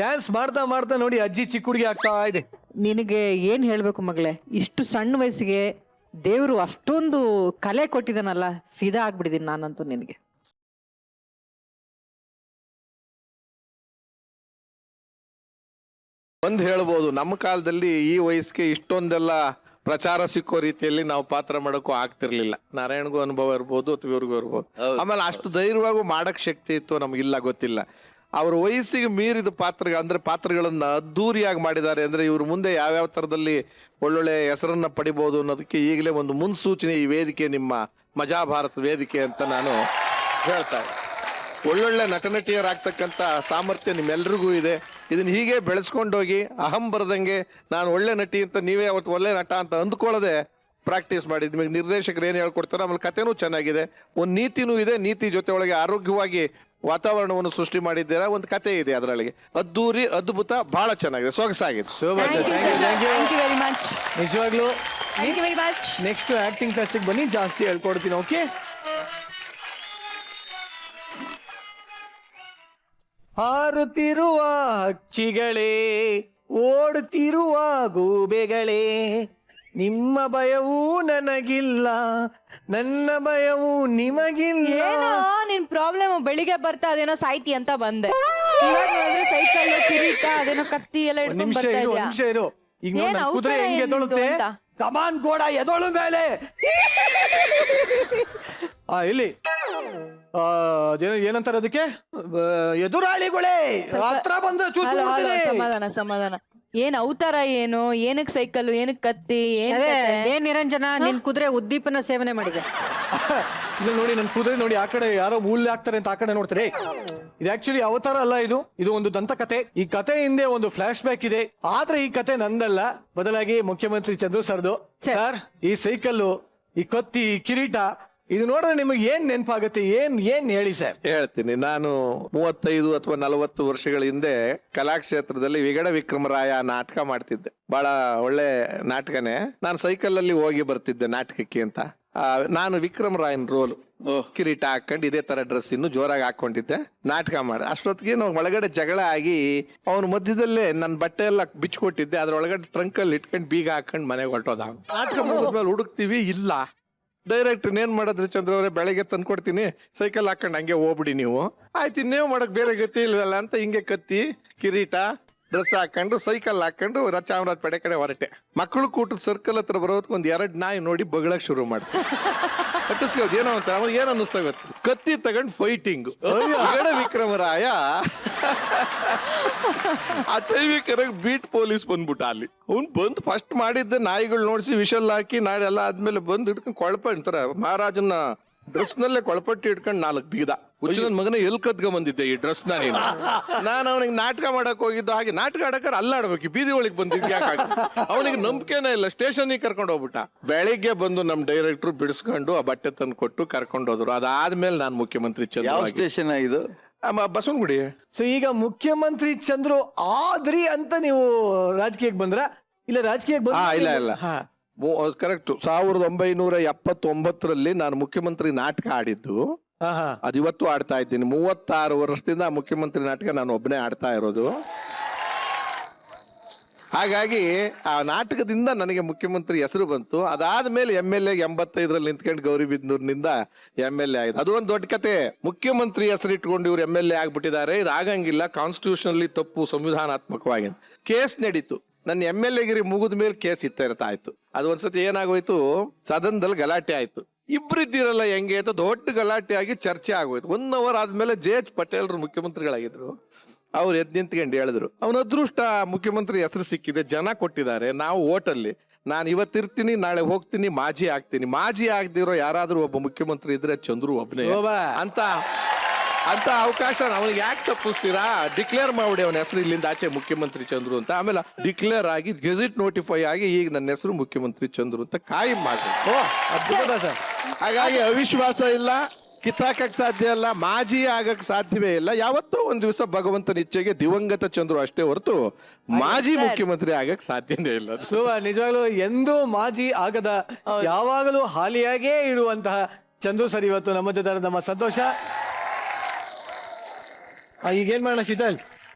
B: ಡ್ಯಾನ್ಸ್ ಮಾಡ್ತಾ ಮಾಡ್ತಾ ನೋಡಿ ಅಜ್ಜಿ ಚಿಕ್ಕ ಹುಡುಗಿ ಆಗ್ತಾ ಇದೆ.
E: ನಿನಗೆ ಏನ್ ಹೇಳ್ಬೇಕು ಮಗಳೇ, ಇಷ್ಟು ಸಣ್ಣ ವಯಸ್ಸಿಗೆ ದೇವ್ರು ಅಷ್ಟೊಂದು ಕಲೆ ಕೊಟ್ಟಿದ್ದಾನಲ್ಲ, ಫಿದಾ ಆಗ್ಬಿಟ್ಟಿದೀನಿ ನಾನಂತೂ ನಿನಗೆ.
D: ಒಂದ್ ಹೇಳ್ಬೋದು, ನಮ್ಮ ಕಾಲದಲ್ಲಿ ಈ ವಯಸ್ಸಿಗೆ ಇಷ್ಟೊಂದೆಲ್ಲ ಪ್ರಚಾರ ಸಿಕ್ಕೋ ರೀತಿಯಲ್ಲಿ ನಾವು ಪಾತ್ರ ಮಾಡೋಕ್ಕೂ ಆಗ್ತಿರ್ಲಿಲ್ಲ. ನಾರಾಯಣ್ಗೂ ಅನುಭವ ಇರ್ಬೋದು ಅಥವಾ ಇವ್ರಿಗೂ ಇರ್ಬೋದು. ಆಮೇಲೆ ಅಷ್ಟು ಧೈರ್ಯವಾಗೂ ಮಾಡಕ್ ಶಕ್ತಿ ಇತ್ತು ನಮ್ಗಿಲ್ಲ, ಗೊತ್ತಿಲ್ಲ. ಅವ್ರ ವಯಸ್ಸಿಗೆ ಮೀರಿದ ಅಂದ್ರೆ ಪಾತ್ರಗಳನ್ನ ಅದ್ದೂರಿಯಾಗಿ ಮಾಡಿದ್ದಾರೆ. ಅಂದ್ರೆ ಇವ್ರ ಮುಂದೆ ಯಾವ್ಯಾವ ತರದಲ್ಲಿ ಒಳ್ಳೊಳ್ಳೆ ಹೆಸರನ್ನ ಪಡಿಬಹುದು ಅನ್ನೋದಕ್ಕೆ ಈಗಲೇ ಒಂದು ಮುನ್ಸೂಚನೆ ಈ ವೇದಿಕೆ, ನಿಮ್ಮ ಮಜಾ ಭಾರತ ವೇದಿಕೆ ಅಂತ ನಾನು ಹೇಳ್ತಾ ಇದ್ದೆ. ಒಳ್ಳೊಳ್ಳೆ ನಟನಟಿಯರಾಗ್ತಕ್ಕಂಥ ಸಾಮರ್ಥ್ಯ ನಿಮ್ಮೆಲ್ರಿಗೂ ಇದೆ. ಇದನ್ನ ಹೀಗೆ ಬೆಳೆಸ್ಕೊಂಡೋಗಿ ಅಹಂ ಬರದಂಗೆ ನಾನು ಒಳ್ಳೆ ನಟಿ ಅಂತ ನೀವೇ ಅವತ್ತು ಒಳ್ಳೆ ನಟ ಅಂತ ಅಂದ್ಕೊಳ್ಳದೆ ಪ್ರಾಕ್ಟೀಸ್ ಮಾಡಿ. ನಿಮಗೆ ನಿರ್ದೇಶಕರು ಏನು ಹೇಳ್ಕೊಡ್ತಾರೋ, ಆಮೇಲೆ ಕಥೆನೂ ಚೆನ್ನಾಗಿದೆ, ಒಂದು ನೀತಿನೂ ಇದೆ. ನೀತಿ ಜೊತೆ ಒಳಗೆ ಆರೋಗ್ಯವಾಗಿ ವಾತಾವರಣವನ್ನು ಸೃಷ್ಟಿ ಮಾಡಿದ್ದೀರಾ, ಒಂದು ಕತೆ ಇದೆ ಅದರೊಳಗೆ. ಅದ್ದೂರಿ, ಅದ್ಭುತ, ಬಹಳ ಚೆನ್ನಾಗಿದೆ, ಸೊಗಸಾಗಿದೆ.
B: ನಿಜವಾಗ್ಲೂ
C: thank you very much.
B: Next acting ಕ್ಲಾಸಿಗೆ ಬನ್ನಿ, ಜಾಸ್ತಿ ಹೇಳ್ಕೊಡ್ತೀನಿ. ಓಕೆ, ಹಾರುತ್ತಿರುವ ಹಕ್ಕಿಗಳೇ, ಓಡುತ್ತಿರುವ ಗೂಬೆಗಳೇ, ನಿಮ್ಮ ಭಯವೂ ನನಗಿಲ್ಲ, ನನ್ನ ಭಯವೂ ನಿಮಗಿಲ್ಲ.
C: ಏನೋ ನಿನ್ ಪ್ರಾಬ್ಲಮ್, ಬೆಳಿಗ್ಗೆ ಬರ್ತಾ ಅದೇನೋ ಸಾಯ್ತಿ ಅಂತ ಬಂದೆ, ಸೈಕಲ್ ಕಿರೀಟ ಅದೇನೋ ಕತ್ತಿ ಎಲ್ಲ
B: ಒಂದ್
C: ಇಟ್ಕೊಂಡ್
B: ನಿಮಿಷ
C: ಬರ್ತಾ
B: ಇರು,
C: ಇದ್ಯಾ?
B: ನಿಮಿಷ ಇರು. ಈಗ
C: ಏನ್
B: ನನ್ನ ಕುದುರೆ
C: ಅವತಾರ
B: ಹೆಂಗೆ
C: ಏನಿದು
B: ಎದೊಳುತ್ತೆ,
C: ಅಂತ?
B: ಕಮಾನ್ ಗೋಡ ಎದೊಳು ಮೇಲೆ. ಇಲ್ಲಿ ಏನಂತಾರೆ ಅದಕ್ಕೆ, ಎದುರಾಳಿಗಳೇ ಹತ್ರ ಬಂದ್ರೆ ಚೂಚು ಬಿಡ್ತೀನಿ.
C: ಸಮಾಧಾನ ಸಮಾಧಾನ. ಏನ್ ಅವತಾರ, ಏನು ಏನಕ್ ಸೈಕಲ್, ಏನಕ್ ಕತ್ತಿ,
E: ಏನ್ ನಿರಂಜನ, ನಿನ್ ಕುದುರೆ ಉದ್ದೀಪನ ಸೇವನೆ ಮಾಡಿದೆ.
B: ಇದು ನೋಡಿ, ನನ್ನ ಕುದುರೆ ನೋಡಿ, ಆ ಕಡೆ ಯಾರೋ ಮೂಲೆ ಆಗ್ತಾರೆ ಅಂತ ಆ ಕಡೆ ನೋಡ್ತಾರೆ. ಇದು ಆಕ್ಚುಲಿ ಅವತಾರ ಅಲ್ಲ, ಇದು ಒಂದು ದಂತಕಥೆ. ಈ ಕಥೆ ಹಿಂದೆ ಒಂದು ಫ್ಲಾಶ್ ಬ್ಯಾಕ್ ಇದೆ. ಆದ್ರೆ ಈ ಕಥೆ ನಂದಲ್ಲ, ಬದಲಾಗಿ ಮುಖ್ಯಮಂತ್ರಿ ಚಂದ್ರು ಸರ್ದು. ಸರ್, ಈ ಸೈಕಲ್ಲು, ಈ ಕತ್ತಿ, ಈ ಕಿರೀಟ, ಇದು ನೋಡಿದ್ರೆ ನಿಮಗೆ ಏನ್ ನೆನಪಾಗುತ್ತೆ? ಏನ್ ಹೇಳಿ ಸರ್.
D: ಹೇಳ್ತೀನಿ. ನಾನು 35 ಅಥವಾ 40 ವರ್ಷಗಳ ಹಿಂದೆ ಕಲಾಕ್ಷೇತ್ರದಲ್ಲಿ ವಿಗಡ ವಿಕ್ರಮರಾಯ ನಾಟಕ ಮಾಡ್ತಿದ್ದೆ. ಬಹಳ ಒಳ್ಳೆ ನಾಟಕನೇ. ನಾನು ಸೈಕಲ್ ಅಲ್ಲಿ ಹೋಗಿ ಬರ್ತಿದ್ದೆ ನಾಟಕಕ್ಕೆ ಅಂತ. ನಾನು ವಿಕ್ರಮರಾಯನ್ ರೋಲ್, ಕಿರೀಟ ಹಾಕೊಂಡು ಇದೇ ತರ ಡ್ರೆಸ್ ಇನ್ನು ಜೋರಾಗಿ ಹಾಕೊಂಡಿದ್ದೆ, ನಾಟಕ ಮಾಡಿ. ಅಷ್ಟೊತ್ತಿಗೆ ನಾವು ಒಳಗಡೆ ಜಗಳ ಆಗಿ ಅವನ ಮಧ್ಯದಲ್ಲೇ ನನ್ನ ಬಟ್ಟೆ ಎಲ್ಲ ಬಿಚ್ಕೊಟ್ಟಿದ್ದೆ. ಅದ್ರೊಳಗಡೆ ಟ್ರಂಕ್ ಅಲ್ಲಿ ಇಟ್ಕೊಂಡು ಬೀಗ ಹಾಕೊಂಡು ಮನೆಗೆ ಹೊರಟೋದ. ನಾಟಕ ಮುಗಿದ್ಮೇಲೆ ಹುಡುಕ್ತಿವಿ, ಇಲ್ಲ. ಡೈರೆಕ್ಟರ್ ಏನ್ ಮಾಡಿದ್ರಿ ಚಂದ್ರ ಅವರೇ, ಬೆಳಗ್ಗೆ ತಂದ್ಕೊಡ್ತೀನಿ, ಸೈಕಲ್ ಹಾಕೊಂಡು ಹಂಗೆ ಹೋಗ್ಬಿಡಿ ನೀವು. ಆಯ್ತು, ಇನ್ನೇವು ಮಾಡಕ್ ಬೇರೆ ಗತಿ ಇಲ್ವಲ್ಲ ಅಂತ ಹಿಂಗೆ ಕತ್ತಿ, ಕಿರೀಟ, ಡ್ರೆಸ್ ಹಾಕೊಂಡು ಸೈಕಲ್ ಹಾಕೊಂಡು ಚಾಮರಾಜಪೇಟೆ ಕಡೆ ಹೊರಟೆ. ಮಕ್ಕಳು ಕೂಟದ ಸರ್ಕಲ್ ಹತ್ರ ಬರೋದಕ್ಕೆ ಒಂದ್ 2 ನಾಯಿ ನೋಡಿ ಬಗಳಕ್ ಶುರು ಮಾಡ್ತಾರೆ. ಕಟ್ಟಿಸ್ಕೋದು ಏನೋ ಅಂತ ಅವ್ನು ಏನ್ ಅನ್ನಿಸ್ತಾ ಗೊತ್ತು, ಕತ್ತಿ ತಗೊಂಡ್ ಫೈಟಿಂಗ್. ವಿಕ್ರಮರಾಯ ಆ ಟೈಮಿಗೆ ಬೀಟ್ ಪೊಲೀಸ್ ಬಂದ್ಬಿಟ್ಟ ಅಲ್ಲಿ. ಅವ್ನು ಬಂದು ಫಸ್ಟ್ ಮಾಡಿದ್ದೆ ನಾಯಿಗಳು ನೋಡ್ಸಿ ವಿಷಲ್ ಹಾಕಿ ನಾಳೆ ಎಲ್ಲ ಆದ್ಮೇಲೆ ಬಂದು ಹಿಡ್ಕೊಂಡು ಕೊಳಪ ಅಂತಾರ ಮಹಾರಾಜನ ಡ್ರೆಸ್ ನಲ್ಲೇ ಕೊಳಪಟ್ಟಿ ಇಟ್ಕೊಂಡು 4 ಬಿಗಿದ. ಹುಚ್ಚನ ಮಗನ ಎಲ್ ಕದ್ಕ ಬಂದಿದ್ದೆ ಈ ಡ್ರೆಸ್ ನಾನು ಅವನಿಗೆ ನಾಟಕ ಮಾಡಕ್ ಹೋಗಿದ್ದು. ಹಾಗೆ ನಾಟಕ ಆಡಕ್ಕಾರ ಅಲ್ಲಾಡ್ಬೇಕು, ಬೀದಿ ಒಳಗೆ ಬಂದಿದ್ದು ಯಾಕೆ? ಅವನಿಗೆ ನಂಬಿಕೆನೇ ಇಲ್ಲ, ಸ್ಟೇಷನ್ಗೆ ಕರ್ಕೊಂಡು ಹೋಗ್ಬಿಟ್ಟ. ಬೆಳಿಗ್ಗೆ ಬಂದು ನಮ್ ಡೈರೆಕ್ಟರ್ ಬಿಡಿಸ್ಕೊಂಡು ಆ ಬಟ್ಟೆ ತಂದು ಕೊಟ್ಟು ಕರ್ಕೊಂಡು ಹೋದ್ರು. ಅದಾದ್ಮೇಲೆ ನಾನು ಮುಖ್ಯಮಂತ್ರಿ
F: ಯಾವ ಸ್ಟೇಷನ್ ಇದು?
D: ಬಸವನಗುಡಿ.
B: ಸೊ ಈಗ ಮುಖ್ಯಮಂತ್ರಿ ಚಂದ್ರು ಆದ್ರಿ ಅಂತ ನೀವು ರಾಜಕೀಯಕ್ಕೆ ಬಂದ್ರ? ಇಲ್ಲ ರಾಜಕೀಯಕ್ಕೆ ಬಂದ?
D: ಇಲ್ಲ ಕರೆಕ್ಟ್. 1979ರಲ್ಲಿ ನಾನು ಮುಖ್ಯಮಂತ್ರಿ ನಾಟಕ ಆಡಿದ್ದು. ಅದು ಇವತ್ತು ಆಡ್ತಾ ಇದ್ದೀನಿ. 36 ವರ್ಷದಿಂದ ಮುಖ್ಯಮಂತ್ರಿ ನಾಟಕ ನಾನು ಒಬ್ಬನೇ ಆಡ್ತಾ ಇರೋದು. ಹಾಗಾಗಿ ಆ ನಾಟಕದಿಂದ ನನಗೆ ಮುಖ್ಯಮಂತ್ರಿ ಹೆಸರು ಬಂತು. ಅದಾದ್ಮೇಲೆ MLA 85ರಲ್ಲಿ ನಿಂತ್ಕೊಂಡು ಗೌರಿಬಿದನೂರಿನಿಂದ MLA ಆಯ್ತು. ಅದು ಒಂದು ದೊಡ್ಡ ಕತೆ. ಮುಖ್ಯಮಂತ್ರಿ ಹೆಸರು ಇಟ್ಕೊಂಡು ಇವ್ರು MLA ಆಗ್ಬಿಟ್ಟಿದ್ದಾರೆ, ಇದು ಆಗಂಗಿಲ್ಲ, ಕಾನ್ಸ್ಟಿಟ್ಯೂಷನಲ್ಲಿ ತಪ್ಪು, ಸಂವಿಧಾನಾತ್ಮಕವಾಗಿ ಕೇಸ್ ನಡೀತು. ನನ್ನ MLA ಗಿರಿ ಮುಗಿದ ಮೇಲೆ ಕೇಸ್ ಇರ್ತಾ ಇತ್ತು. ಅದು ಒಂದ್ಸತಿ ಏನಾಗೋಯ್ತು, ಸದನದಲ್ಲಿ ಗಲಾಟೆ ಆಯ್ತು. ಇಬ್ಬರಿದ್ದೀರಲ್ಲ ಹೆಂಗೆ ಅಂತ ದೊಡ್ಡ ಗಲಾಟೆ ಆಗಿ ಚರ್ಚೆ ಆಗೋಯ್ತು. 1 ಅವರ್ ಆದ್ಮೇಲೆ JH ಪಟೇಲ್ರು ಮುಖ್ಯಮಂತ್ರಿಗಳಾಗಿದ್ರು. ಅವ್ರು ಎದ್ದು ನಿಂತ್ಕೊಂಡು ಹೇಳಿದ್ರು, ಅವನ ಅದೃಷ್ಟ ಮುಖ್ಯಮಂತ್ರಿ ಹೆಸರು ಸಿಕ್ಕಿದೆ, ಜನ ಕೊಟ್ಟಿದ್ದಾರೆ, ನಾವು ಓಟಲ್ಲಿ ನಾನು ಇವತ್ತಿರ್ತೀನಿ, ನಾಳೆ ಹೋಗ್ತೀನಿ, ಮಾಜಿ ಆಗ್ತೀನಿ. ಮಾಜಿ ಆಗದಿರೋ ಯಾರಾದ್ರೂ ಒಬ್ಬ ಮುಖ್ಯಮಂತ್ರಿ ಇದ್ರೆ ಚಂದ್ರು ಒಬ್ಬನೇ ಅಂತ ಅವಕಾಶ ಅವನಿಗೆ ಯಾಕೆ ತಪ್ಪಿಸ್ತೀರಾ? ಡಿಕ್ಲೇರ್ ಮಾಡಿ ಅವನ ಹೆಸರು ಇಲ್ಲಿಂದ ಆಚೆ ಮುಖ್ಯಮಂತ್ರಿ ಚಂದ್ರು ಅಂತ. ಆಮೇಲೆ ಡಿಕ್ಲೇರ್ ಆಗಿ ಗೆಜೆಟ್ ನೋಟಿಫೈ ಆಗಿ ಈಗ ನನ್ನ ಹೆಸರು ಮುಖ್ಯಮಂತ್ರಿ ಚಂದ್ರು ಅಂತ ಕಾಯಂ ಮಾಡಿ. ಹಾಗಾಗಿ ಅವಿಶ್ವಾಸ ಇಲ್ಲ, ಕಿತ್ತಾಕಕ್ ಸಾಧ್ಯ ಇಲ್ಲ, ಮಾಜಿ ಆಗಕ್ ಸಾಧ್ಯವೇ ಇಲ್ಲ. ಯಾವತ್ತೋ ಒಂದ್ ದಿವಸ ಭಗವಂತನ ಇಚ್ಛೆಗೆ ದಿವಂಗತ ಚಂದ್ರು ಅಷ್ಟೇ ಹೊರತು ಮಾಜಿ ಮುಖ್ಯಮಂತ್ರಿ ಆಗಕ್ ಸಾಧ್ಯನೇ ಇಲ್ಲ.
B: ನಿಜವಾಗ್ಲೂ ಎಂದೂ ಮಾಜಿ ಆಗದ, ಯಾವಾಗಲೂ ಹಾಲಿಯಾಗೇ ಇರುವಂತಹ ಚಂದ್ರು ಸರ್ ಇವತ್ತು ನಮ್ಮ ಜೊತೆ ನಮ್ಮ ಸಂತೋಷ. ಈಗೇನ್ ಮಾಡೋಣ ಶೀತಲ್?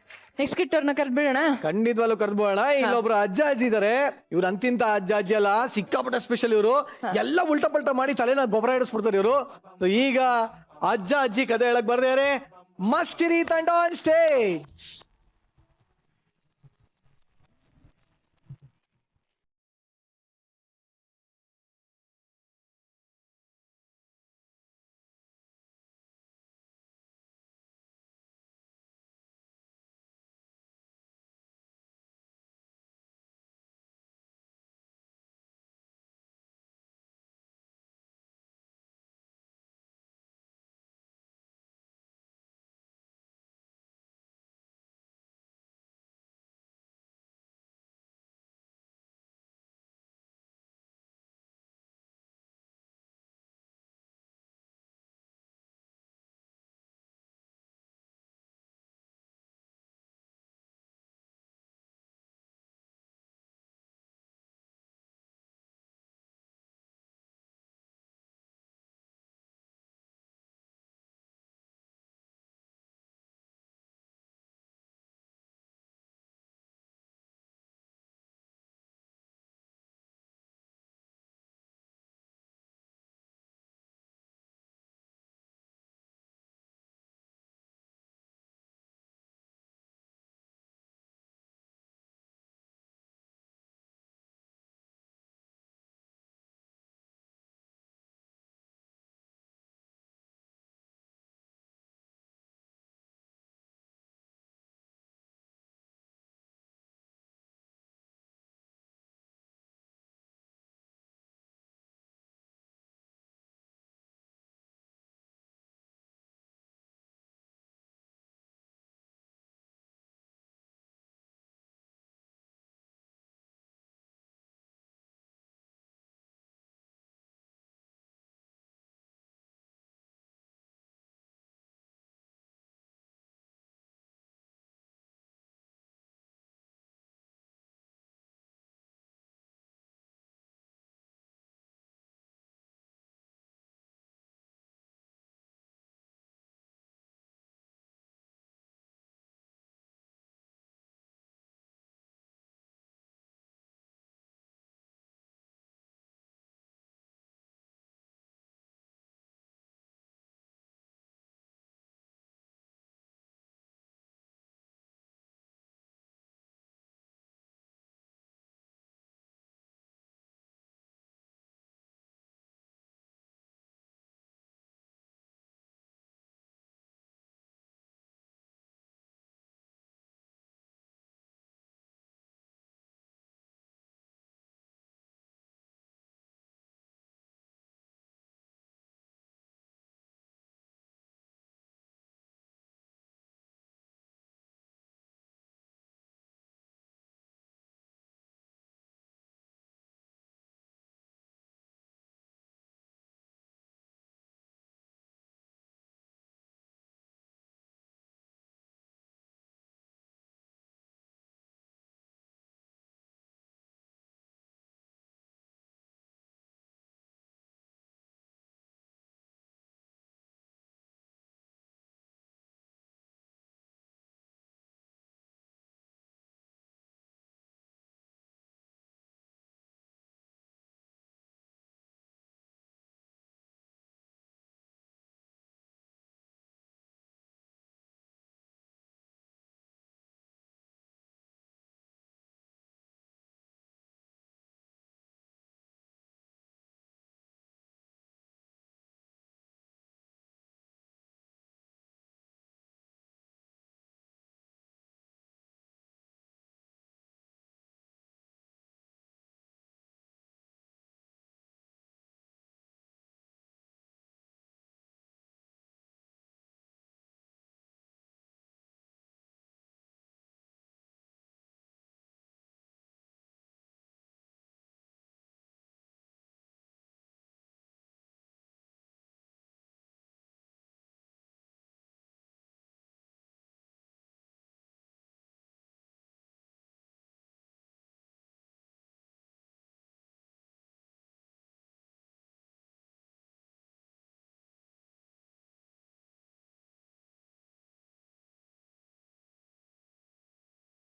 C: ನೆಕ್ಸ್ಟ್ ಕಿಟ್ ಅವ್ರನ್ನ ಕರ್ಬಿಡೋಣ.
B: ಖಂಡಿತವಾಗ್ಲೂ ಕರ್ಬೋಣ. ಇಲ್ಲೊಬ್ರು ಅಜ್ಜ ಅಜ್ಜಿ ಇದಾರೆ. ಇವ್ರು ಅಂತಿಂತ ಅಜ್ಜ ಅಜ್ಜಿ ಅಲ್ಲ, ಸಿಕ್ಕಾಪಟ್ಟೆ ಸ್ಪೆಷಲ್ ಇವರು. ಎಲ್ಲ ಉಲ್ಟಾ ಪಲ್ಟಾ ಮಾಡಿ ತಲೆನ ಗೊಬ್ಬರ ಇಡಿಸ್ಬಿಡ್ತಾರೆ ಇವರು. ಈಗ ಅಜ್ಜ ಅಜ್ಜಿ ಕತೆ ಹೇಳಕ್ ಬರ್ದಾರೆ. ಮಸ್ಟಿರಿ ತಂಡ ಆನ್ ಸ್ಟೇಜ್.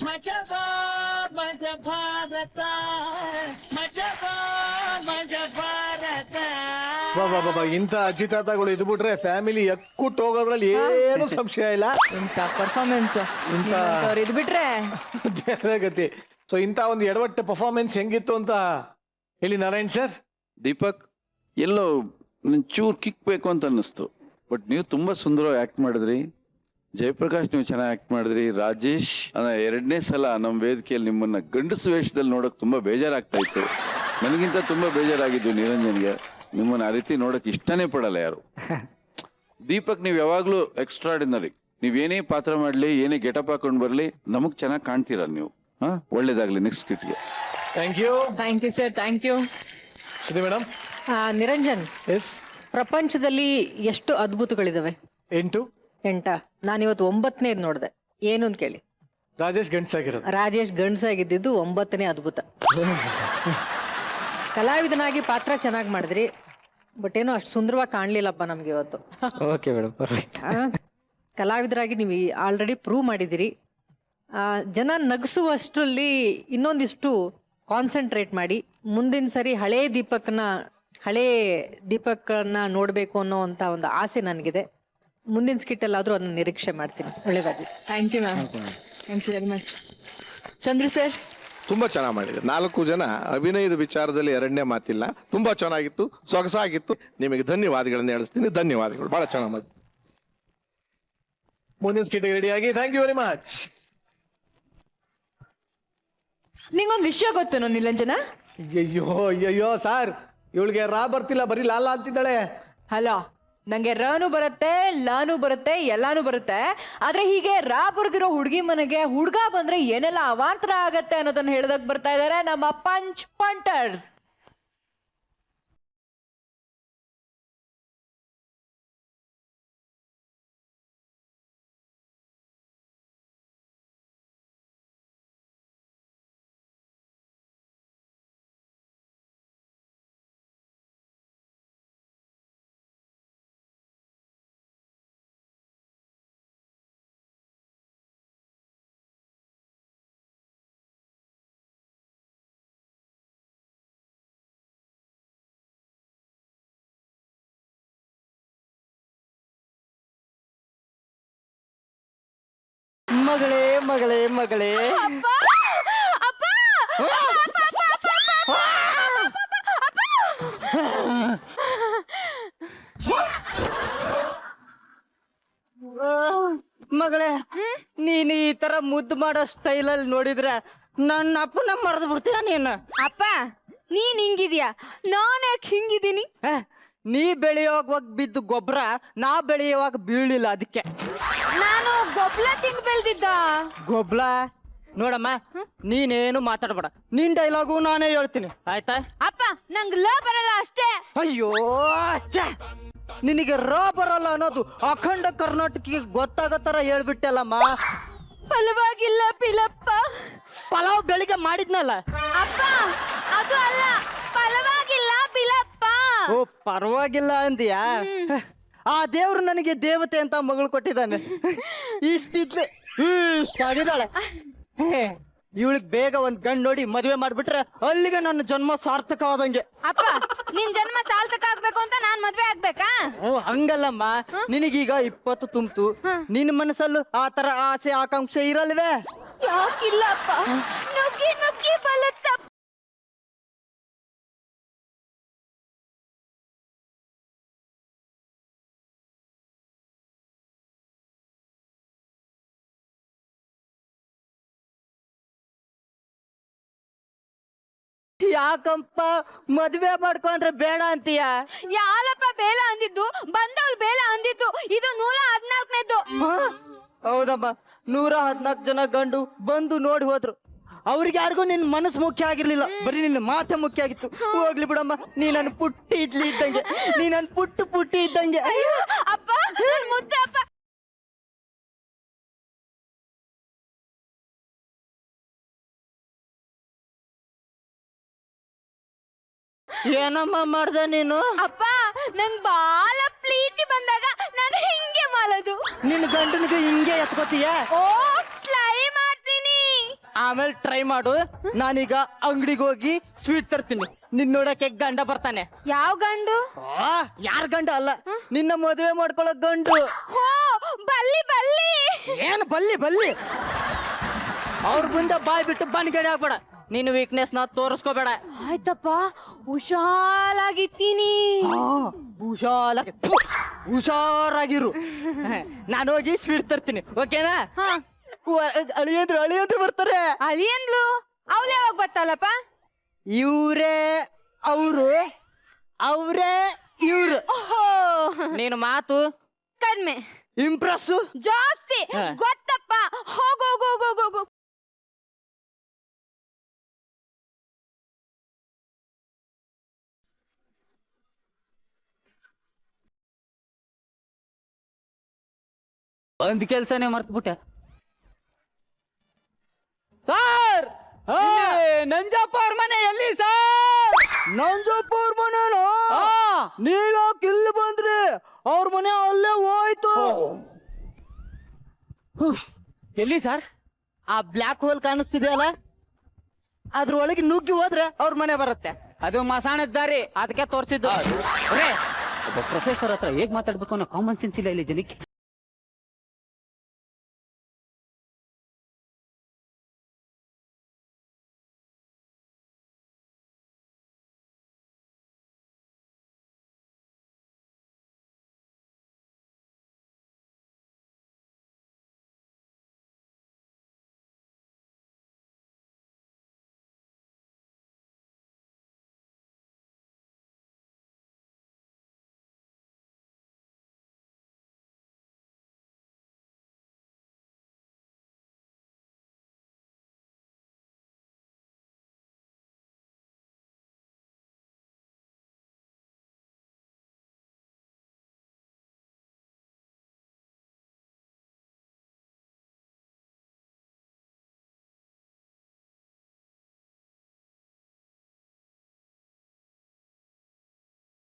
A: ಮಜಬಾ ಮಜ ಭಾರತ ಮಜಬಾ ಮಜ ಭಾರತ.
B: ಬಾಬಾ ಇಂಥ ಅಜಿತಾತಗಳು ಇದು ಬಿಟ್ರೆ ಫ್ಯಾಮಿಲಿ ಎಕ್ಕುಟ್ಟು ಹೋಗೋದ್ರಲ್ಲಿ ಏನು ಸಂಶಯ ಇಲ್ಲ.
C: ಇಂಥ ಪರ್ಫಾರ್ಮೆನ್ಸ್ ಇದು ಬಿಟ್ರೆ
B: ಗತಿ. ಸೊ ಇಂಥ ಒಂದು ಎಡವಟ್ಟು ಪರ್ಫಾರ್ಮೆನ್ಸ್ ಹೆಂಗಿತ್ತು ಅಂತ ಹೇಳಿ ನಾರಾಯಣ್ ಸರ್.
F: ದೀಪಕ್ ಎಲ್ಲೋ ಚೂರ್ ಕಿಕ್ ಬೇಕು ಅಂತ ಅನ್ನಿಸ್ತು. ಬಟ್ ನೀವು ತುಂಬಾ ಸುಂದರವಾಗಿ ಆಕ್ಟ್ ಮಾಡಿದ್ರಿ. ಜಯಪ್ರಕಾಶ್ ನೀವು ಚೆನ್ನಾಗಿ ಆಕ್ಟ್ ಮಾಡಿದ್ರಿ. ರಾಜೇಶ್ 2ನೇ ಸಲ ನಮ್ಮ ವೇದಿಕೆಯಲ್ಲಿ ನಿಮ್ಮನ್ನ ಗಂಡಸು ವೇಷದಲ್ಲಿ ನೋಡಕ್ ತುಂಬಾ ಬೇಜಾರಾಗ್ತಾ ಇತ್ತು. ನನಗಿಂತ ತುಂಬಾ ಬೇಜಾರಾಗಿದ್ದು ನಿರಂಜನ್ಗೆ. ನಿಮ್ಮನ್ನ ಆ ರೀತಿ ನೋಡಕ್ ಇಷ್ಟನೇ ಪಡಲ್ಲ ಯಾರು. ದೀಪಕ್ ನೀವು ಯಾವಾಗ್ಲೂ ಎಕ್ಸ್ಟ್ರಾಡಿನರಿ. ನೀವೇನೇ ಪಾತ್ರ ಮಾಡ್ಲಿ, ಏನೇ ಗೆಟಪ್ ಹಾಕೊಂಡ್ ಬರ್ಲಿ, ನಮಗ್ ಚೆನ್ನಾಗಿ ಕಾಣ್ತೀರ ನೀವು. ಒಳ್ಳೇದಾಗ್ಲಿ ನೆಕ್ಸ್ಟ್ ಸ್ಕಿಟ್ಗೆ.
B: Thank you
C: sir, thank you.
B: Shruti madam.
E: Niranjan,
B: yes.
E: ಪ್ರಪಂಚದಲ್ಲಿ ಎಷ್ಟು ಅದ್ಭುತಗಳಿದಾವೆ?
B: 8.
E: ನಾನಿವತ್ತು 9ನೇದು ನೋಡಿದೆ. ಏನು ಅಂತ ಕೇಳಿ.
B: ರಾಜೇಶ್ ಗಂಡ್ಸಾಗಿರೋದು.
E: ರಾಜೇಶ್ ಗಂಡ್ಸಾಗಿದ್ದು 9ನೇ ಅದ್ಭುತ. ಕಲಾವಿದನಾಗಿ ಪಾತ್ರ ಚೆನ್ನಾಗಿ ಮಾಡಿದ್ರಿ. ಬಟ್ ಏನೋ ಅಷ್ಟು ಸುಂದರವಾಗಿ ಕಾಣ್ಲಿಲ್ಲಪ್ಪ ನಮ್ಗೆ ಇವತ್ತು.
B: Okay madam.
E: ಕಲಾವಿದರಾಗಿ ನೀವು ಆಲ್ರೆಡಿ ಪ್ರೂವ್ ಮಾಡಿದಿರಿ. ಜನ ನಗಿಸುವಷ್ಟರಲ್ಲಿ ಇನ್ನೊಂದಿಷ್ಟು ಕಾನ್ಸಂಟ್ರೇಟ್ ಮಾಡಿ ಮುಂದಿನ ಸರಿ ಹಳೇ ದೀಪಕ್ನ ನೋಡಬೇಕು ಅನ್ನೋ ಅಂತ ಒಂದು ಆಸೆ ನನಗಿದೆ. ಮುಂದಿನ ಸ್ಕಿಟ್ಟಲ್ಲಾದರೂ ಅದನ್ನ ನಿರೀಕ್ಷೆ ಮಾಡ್ತೀನಿ. ಒಳ್ಳೇದಾಗಿ.
C: Thank you ma'am. Thank you very much. Chandru sir.
D: ತುಂಬಾ ಚೆನ್ನಾಗಿ ಮಾಡಿದ್ರು. 4 ಜನ ಅಭಿನಯದ ವಿಚಾರದಲ್ಲಿ 2ನೇ ಮಾತಿಲ್ಲ. ತುಂಬಾ ಚೆನ್ನಾಗಿತ್ತು, ಸೊಗಸಾಗಿತ್ತು. ನಿಮಗೆ ಧನ್ಯವಾದಗಳನ್ನ ಹೇಳಿಸ್ತೀನಿ. ಧನ್ಯವಾದಗಳು. ಬಹಳ ಚೆನ್ನಾಗಿ ಮಾಡಿದ್ರು.
B: ಮುಂದಿನ ಸ್ಕಿಟ್ ರೆಡಿಯಾಗಿ. Thank you very much.
C: ನಿಂಗೊಂದು ವಿಷಯ ಗೊತ್ತೇನೋ ನಿರಂಜನ?
B: ಅಯ್ಯೋ ಸರ್, ಇವಳಿಗೆ ರಾ ಬರ್ತಿಲ್ಲ, ಬರೀ ಲಾಲ ಅಂತಿದ್ದಾಳೆ.
C: ಹಲೋ, ನಂಗೆ ರನು ಬರುತ್ತೆ, ಲಾನು ಬರುತ್ತೆ, ಎಲ್ಲಾನು ಬರುತ್ತೆ. ಆದ್ರೆ ಹೀಗೆ ರಾ ಬರ್ದಿರೋ ಹುಡುಗಿ ಮನೆಗೆ ಹುಡುಗ ಬಂದ್ರೆ ಏನೆಲ್ಲ ಅವಾಂತರ ಆಗತ್ತೆ ಅನ್ನೋದನ್ನ ಹೇಳ್ದಕ್ ಬರ್ತಾ ಇದಾರೆ ನಮ್ಮ ಪಂಚ್ ಪಂಟರ್ಸ್.
I: ಮಗಳೇ ಮಗಳೇ ಮಗಳೇ, ಮಗಳೇ, ನೀನ್ ಈ ತರ ಮುದ್ದು ಮಾಡೋ ಸ್ಟೈಲಲ್ಲಿ ನೋಡಿದ್ರೆ ನನ್ನ ಅಪ್ಪನ ಮರೆದು ಬಿಡ್ತೀಯ ನೀನು.
H: ಅಪ್ಪ, ನೀನ್ ಹಿಂಗಿದ್ಯಾ, ನಾನ್ ಯಾಕೆ ಹಿಂಗಿದ್ದೀನಿ?
I: ನೀ ಬೆಳೆಯುವಾಗ ಬಿದ್ದು ಗೊಬ್ಬರ ನಾ ಬೆಳೆಯುವಾಗ ಬೀಳಿಲ್ಲ, ಅದಕ್ಕೆ.
H: ನಾನು ಗೊಬ್ಲ ತಿಂಗ್ ಬೆಳ್ದಿದ್ದ.
I: ಗೊಬ್ಬಲ ನೋಡಮ್ಮ, ನೀನೇನು ಮಾತಾಡ್ಬೇಡ. ನಿನ್ ಡೈಲಾಗು ನಾನೇ ಹೇಳ್ತೀನಿ, ಆಯ್ತಾ?
H: ಅಪ್ಪ, ನಂಗ್ ಲ ಬರಲ್ಲ ಅಷ್ಟೇ.
I: ಅಯ್ಯೋ ಛೆ! ನಿನಗೆ ರ ಬರಲ್ಲ ಅನ್ನೋದು ಅಖಂಡ ಕರ್ನಾಟಕಕ್ಕೆ ಗೊತ್ತಾಗೋ ತರ ಹೇಳ್ಬಿಟ್ಟಲ್ಲಮ್ಮ.
H: ಫಲವಾಗಿಲ್ಲ ಪಿಲಪ್ಪ.
I: ಪಲಾವ್ ಬೆಳಿಗ್ಗೆ ಮಾಡಿದ್ನಲ್ಲ.
H: ಅಪ್ಪ, ಅದು ಅಲ್ಲ, ಫಲವಾಗಿಲ್ಲ ಪಿಲಪ್ಪ.
I: ಓ, ಪರವಾಗಿಲ್ಲ ಅಂದ್ಯಾ? ಆ ದೇವ್ರು ನನಗೆ ದೇವತೆ ಅಂತ ಮಗಳು ಕೊಟ್ಟಿದ್ದಾನೆ. ಇಷ್ಟಾಗಿದ್ದಾಳೆ. ಇವಳಿಗೆ ಬೇಗ ಒಂದ್ ಗಂಡು ನೋಡಿ ಮದುವೆ ಮಾಡ್ಬಿಟ್ರೆ ಅಲ್ಲಿಗೆ ನನ್ನ ಜನ್ಮ ಸಾರ್ಥಕ ಆದಂಗೆ.
H: ಅಪ್ಪ, ನಿನ್ ಜನ್ಮ ಸಾರ್ಥಕ ಆಗ್ಬೇಕು ಅಂತ ನಾನ್ ಮದ್ವೆ ಆಗ್ಬೇಕಾ?
I: ಓ, ಹಂಗಲ್ಲಮ್ಮ. ನಿನಗೀಗ 20 ತುಂಬ್ತು. ನಿನ್ನ ಮನಸ್ಸಲ್ಲೂ ಆ ತರ ಆಸೆ ಆಕಾಂಕ್ಷೆ ಇರಲ್ವೇ?
H: ಯಾಕಿಲ್ಲ ಅಪ್ಪ, ನುಗ್ಗಿ ನುಗ್ಗಿ ಬಲತ್ತಪ್ಪ.
I: ಯಾಕಂಪ ಮದ್ವೆ ಮಾಡ್ಕೊಂಡ್ರೆ ಬೇಡ ಅಂತೀಯ?
H: ಯಾರಪ್ಪ ಬೇಡ ಅಂದಿದ್ದು? ಬಂದವಳು ಬೇಡ ಅಂದಿದ್ದು. ಇದು 114ನೇದು.
I: ಹೌದಮ್ಮ, 114 ಜನ ಗಂಡು ಬಂದು ನೋಡಿ ಹೋದ್ರು. ಅವ್ರಿಗೆ ಯಾರಿಗೂ ನಿನ್ ಮನಸ್ಸು ಮುಖ್ಯ ಆಗಿರ್ಲಿಲ್ಲ, ಬರೀ ನಿನ್ನ ಮಾತೆ ಮುಖ್ಯ ಆಗಿತ್ತು. ಹೋಗ್ಲಿ ಬಿಡಮ್ಮ, ನೀ ನನ್ ಪುಟ್ಟಿ ಇದ್ಲಿ ಇದ್ದಂಗೆ, ನೀ ನನ್ ಪುಟ್ಟಿ ಇದ್ದಂಗೆ.
H: ಅಪ್ಪ, ಮುದ್ದಪ್ಪ.
I: ಏನಮ್ಮ ಮಾಡ್ದೆ ನೀನು?
H: ಅಪ್ಪ, ನಂಗ್ ಬಾಳ ಪ್ರೀತಿ ಬಂದಾಗ ನಾನು ಹಿಂಗೆ ಮಾಡೋದು.
I: ನಿನ್ನ ಗಂಡನಿಗೆ ಹಿಂಗೆ ಎತ್ಕೋತೀಯ?
H: ಓ, ಟ್ರೈ ಮಾಡ್ತೀನಿ.
I: ಆಮೇಲೆ ಟ್ರೈ ಮಾಡು. ನಾನೀಗ ಅಂಗಡಿಗೆ ಹೋಗಿ ಸ್ವೀಟ್ ತರ್ತೀನಿ. ನಿನ್ ನೋಡಕ್ಕೆ ಗಂಡ ಬರ್ತಾನೆ.
H: ಯಾವ ಗಂಡು?
I: ಯಾರ ಗಂಡ ಅಲ್ಲ, ನಿನ್ನ ಮದುವೆ ಮಾಡ್ಕೊಳ್ಳೋ ಗಂಡು.
H: ಹೋ, ಬಲ್ಲಿ ಬಲ್ಲಿ.
I: ಏನು ಬಲ್ಲಿ ಬಲ್ಲಿ? ಅವ್ರ ಮುಂದೆ ಬಾಯ್ ಬಿಟ್ಟು ಬನ್ಗಡೆ ಆಗ್ಬೇಡ. ನಿನ್ನ ವೀಕ್ನೆಸ್ ನ ತೋರಿಸ್ಕೋಬೇಡ.
H: ಆಯ್ತಪ್ಪ, ಹುಷಾರಾಗಿತ್ತೀನಿ.
I: ಹುಷಾರಾಗಿರು. ನಾನು ಹೋಗಿ ಸ್ವೀಟ್ ತರ್ತೀನಿ, ಓಕೆನಾ? ಅಳಿಯಂದ್ರು ಬರ್ತಾರೆ.
H: ಅಳಿಯಂದ್ಲು ಅವಳು ಯಾವಾಗ ಬರ್ತಾಳಪ್ಪ?
I: ಇವ್ರೇ ಅವರು, ಅವ್ರೇ ಇವ್ರು. ನೀನು ಮಾತು
H: ಕಡಿಮೆ,
I: ಇಂಪ್ರೆಸ್
H: ಜಾಸ್ತಿ. ಗೊತ್ತಪ್ಪ, ಹೋಗು ಹೋಗು ಹೋಗು ಹೋಗು.
J: ಒಂದ್ ಕೆಲ್ಸನೇ ಮರ್ತ್ಬಿಟ್ಟೆ ಸರ್. ನಂಜಪ್ಪ ಅವ್ರ ಮನೆ ಎಲ್ಲಿ ಸರ್?
I: ನಂಜಪ್ಪ ಅವ್ರ ಮನೇನೋ? ನೀವ್ಯಾಕೆ ಇಲ್ಲಿ ಬಂದ್ರಿ? ಅವ್ರ ಮನೆ ಅಲ್ಲೇ ಹೋಯ್ತು.
J: ಎಲ್ಲಿ ಸರ್?
I: ಆ ಬ್ಲ್ಯಾಕ್ ಹೋಲ್ ಕಾಣಿಸ್ತಿದೆಯಲ್ಲ, ಅದ್ರೊಳಗೆ ನುಗ್ಗಿ ಹೋದ್ರೆ ಅವ್ರ ಮನೆ ಬರುತ್ತೆ.
J: ಅದು ಮಸಾಣದ ದಾರಿ, ಅದಕ್ಕೆ ತೋರಿಸಿದ್ದು. ಒಬ್ಬ ಪ್ರೊಫೆಸರ್ ಹತ್ರ ಹೇಗ್ ಮಾತಾಡ್ಬೇಕು ಅನ್ನೋ ಕಾಮನ್ ಸೆನ್ಸ್ ಇಲ್ಲ ಇಲ್ಲಿ ಜನಕ್ಕೆ.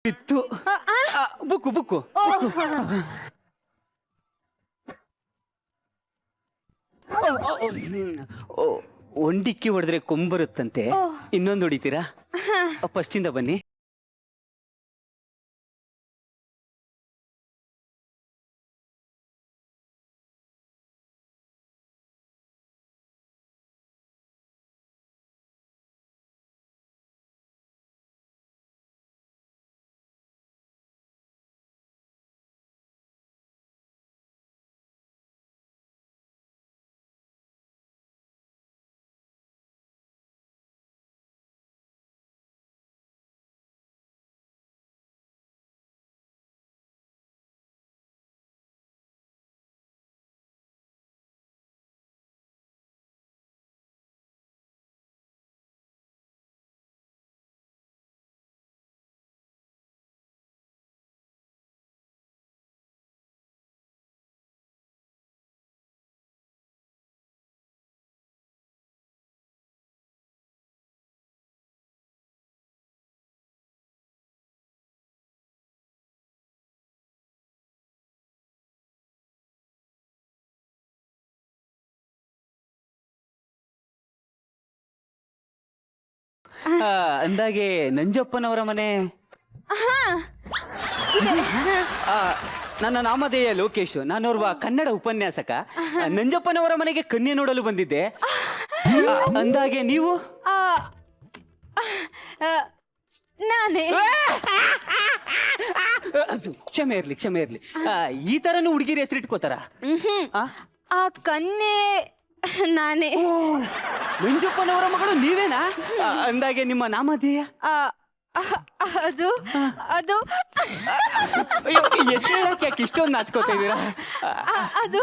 J: ಇತ್ತು ಬುಕ್ಕು ಬುಕ್ಕು. ಒಂದಿಕ್ಕಿ ಹೊಡೆದ್ರೆ ಕೊಂಬರುತ್ತಂತೆ, ಇನ್ನೊಂದು ಹೊಡಿತೀರಾ? ಫಸ್ಟಿಂದ ಬನ್ನಿ. ಅಂದಾಗೆ ನಂಜಪ್ಪನವರ ಮನೆ. ನನ್ನ ನಾಮಧೇಯ ಲೋಕೇಶ್, ನಾನೋರ್ವ ಕನ್ನಡ ಉಪನ್ಯಾಸಕ. ನಂಜಪ್ಪನವರ ಮನೆಗೆ ಕನ್ಯೆ ನೋಡಲು ಬಂದಿದ್ದೆ. ಅಂದಾಗೆ ನೀವು?
H: ನಾನೇ.
J: ಕ್ಷಮೆ ಇರ್ಲಿ ಕ್ಷಮೆ ಇರ್ಲಿ. ಈ ತರನು ಹುಡುಗಿರಿ ಹೆಸರಿಟ್ಕೋತಾರ?
H: ಆ ಕನ್ಯೆ ನಾನೇ.
J: ನಂಜಪ್ಪನವರ ಮಗಳು ನೀವೇನಾ? ಅಂದಾಗೆ ನಿಮ್ಮ ನಾಮಧೇಯ?
H: ಅದು ಅದು
J: ಹೆಸರು ಹೇಳಕ್ಕೆ ಯಾಕೆ ಇಷ್ಟೊಂದು ನಾಚ್ಕೋತಾ ಇದ್ದೀರಾ?
H: ಅದು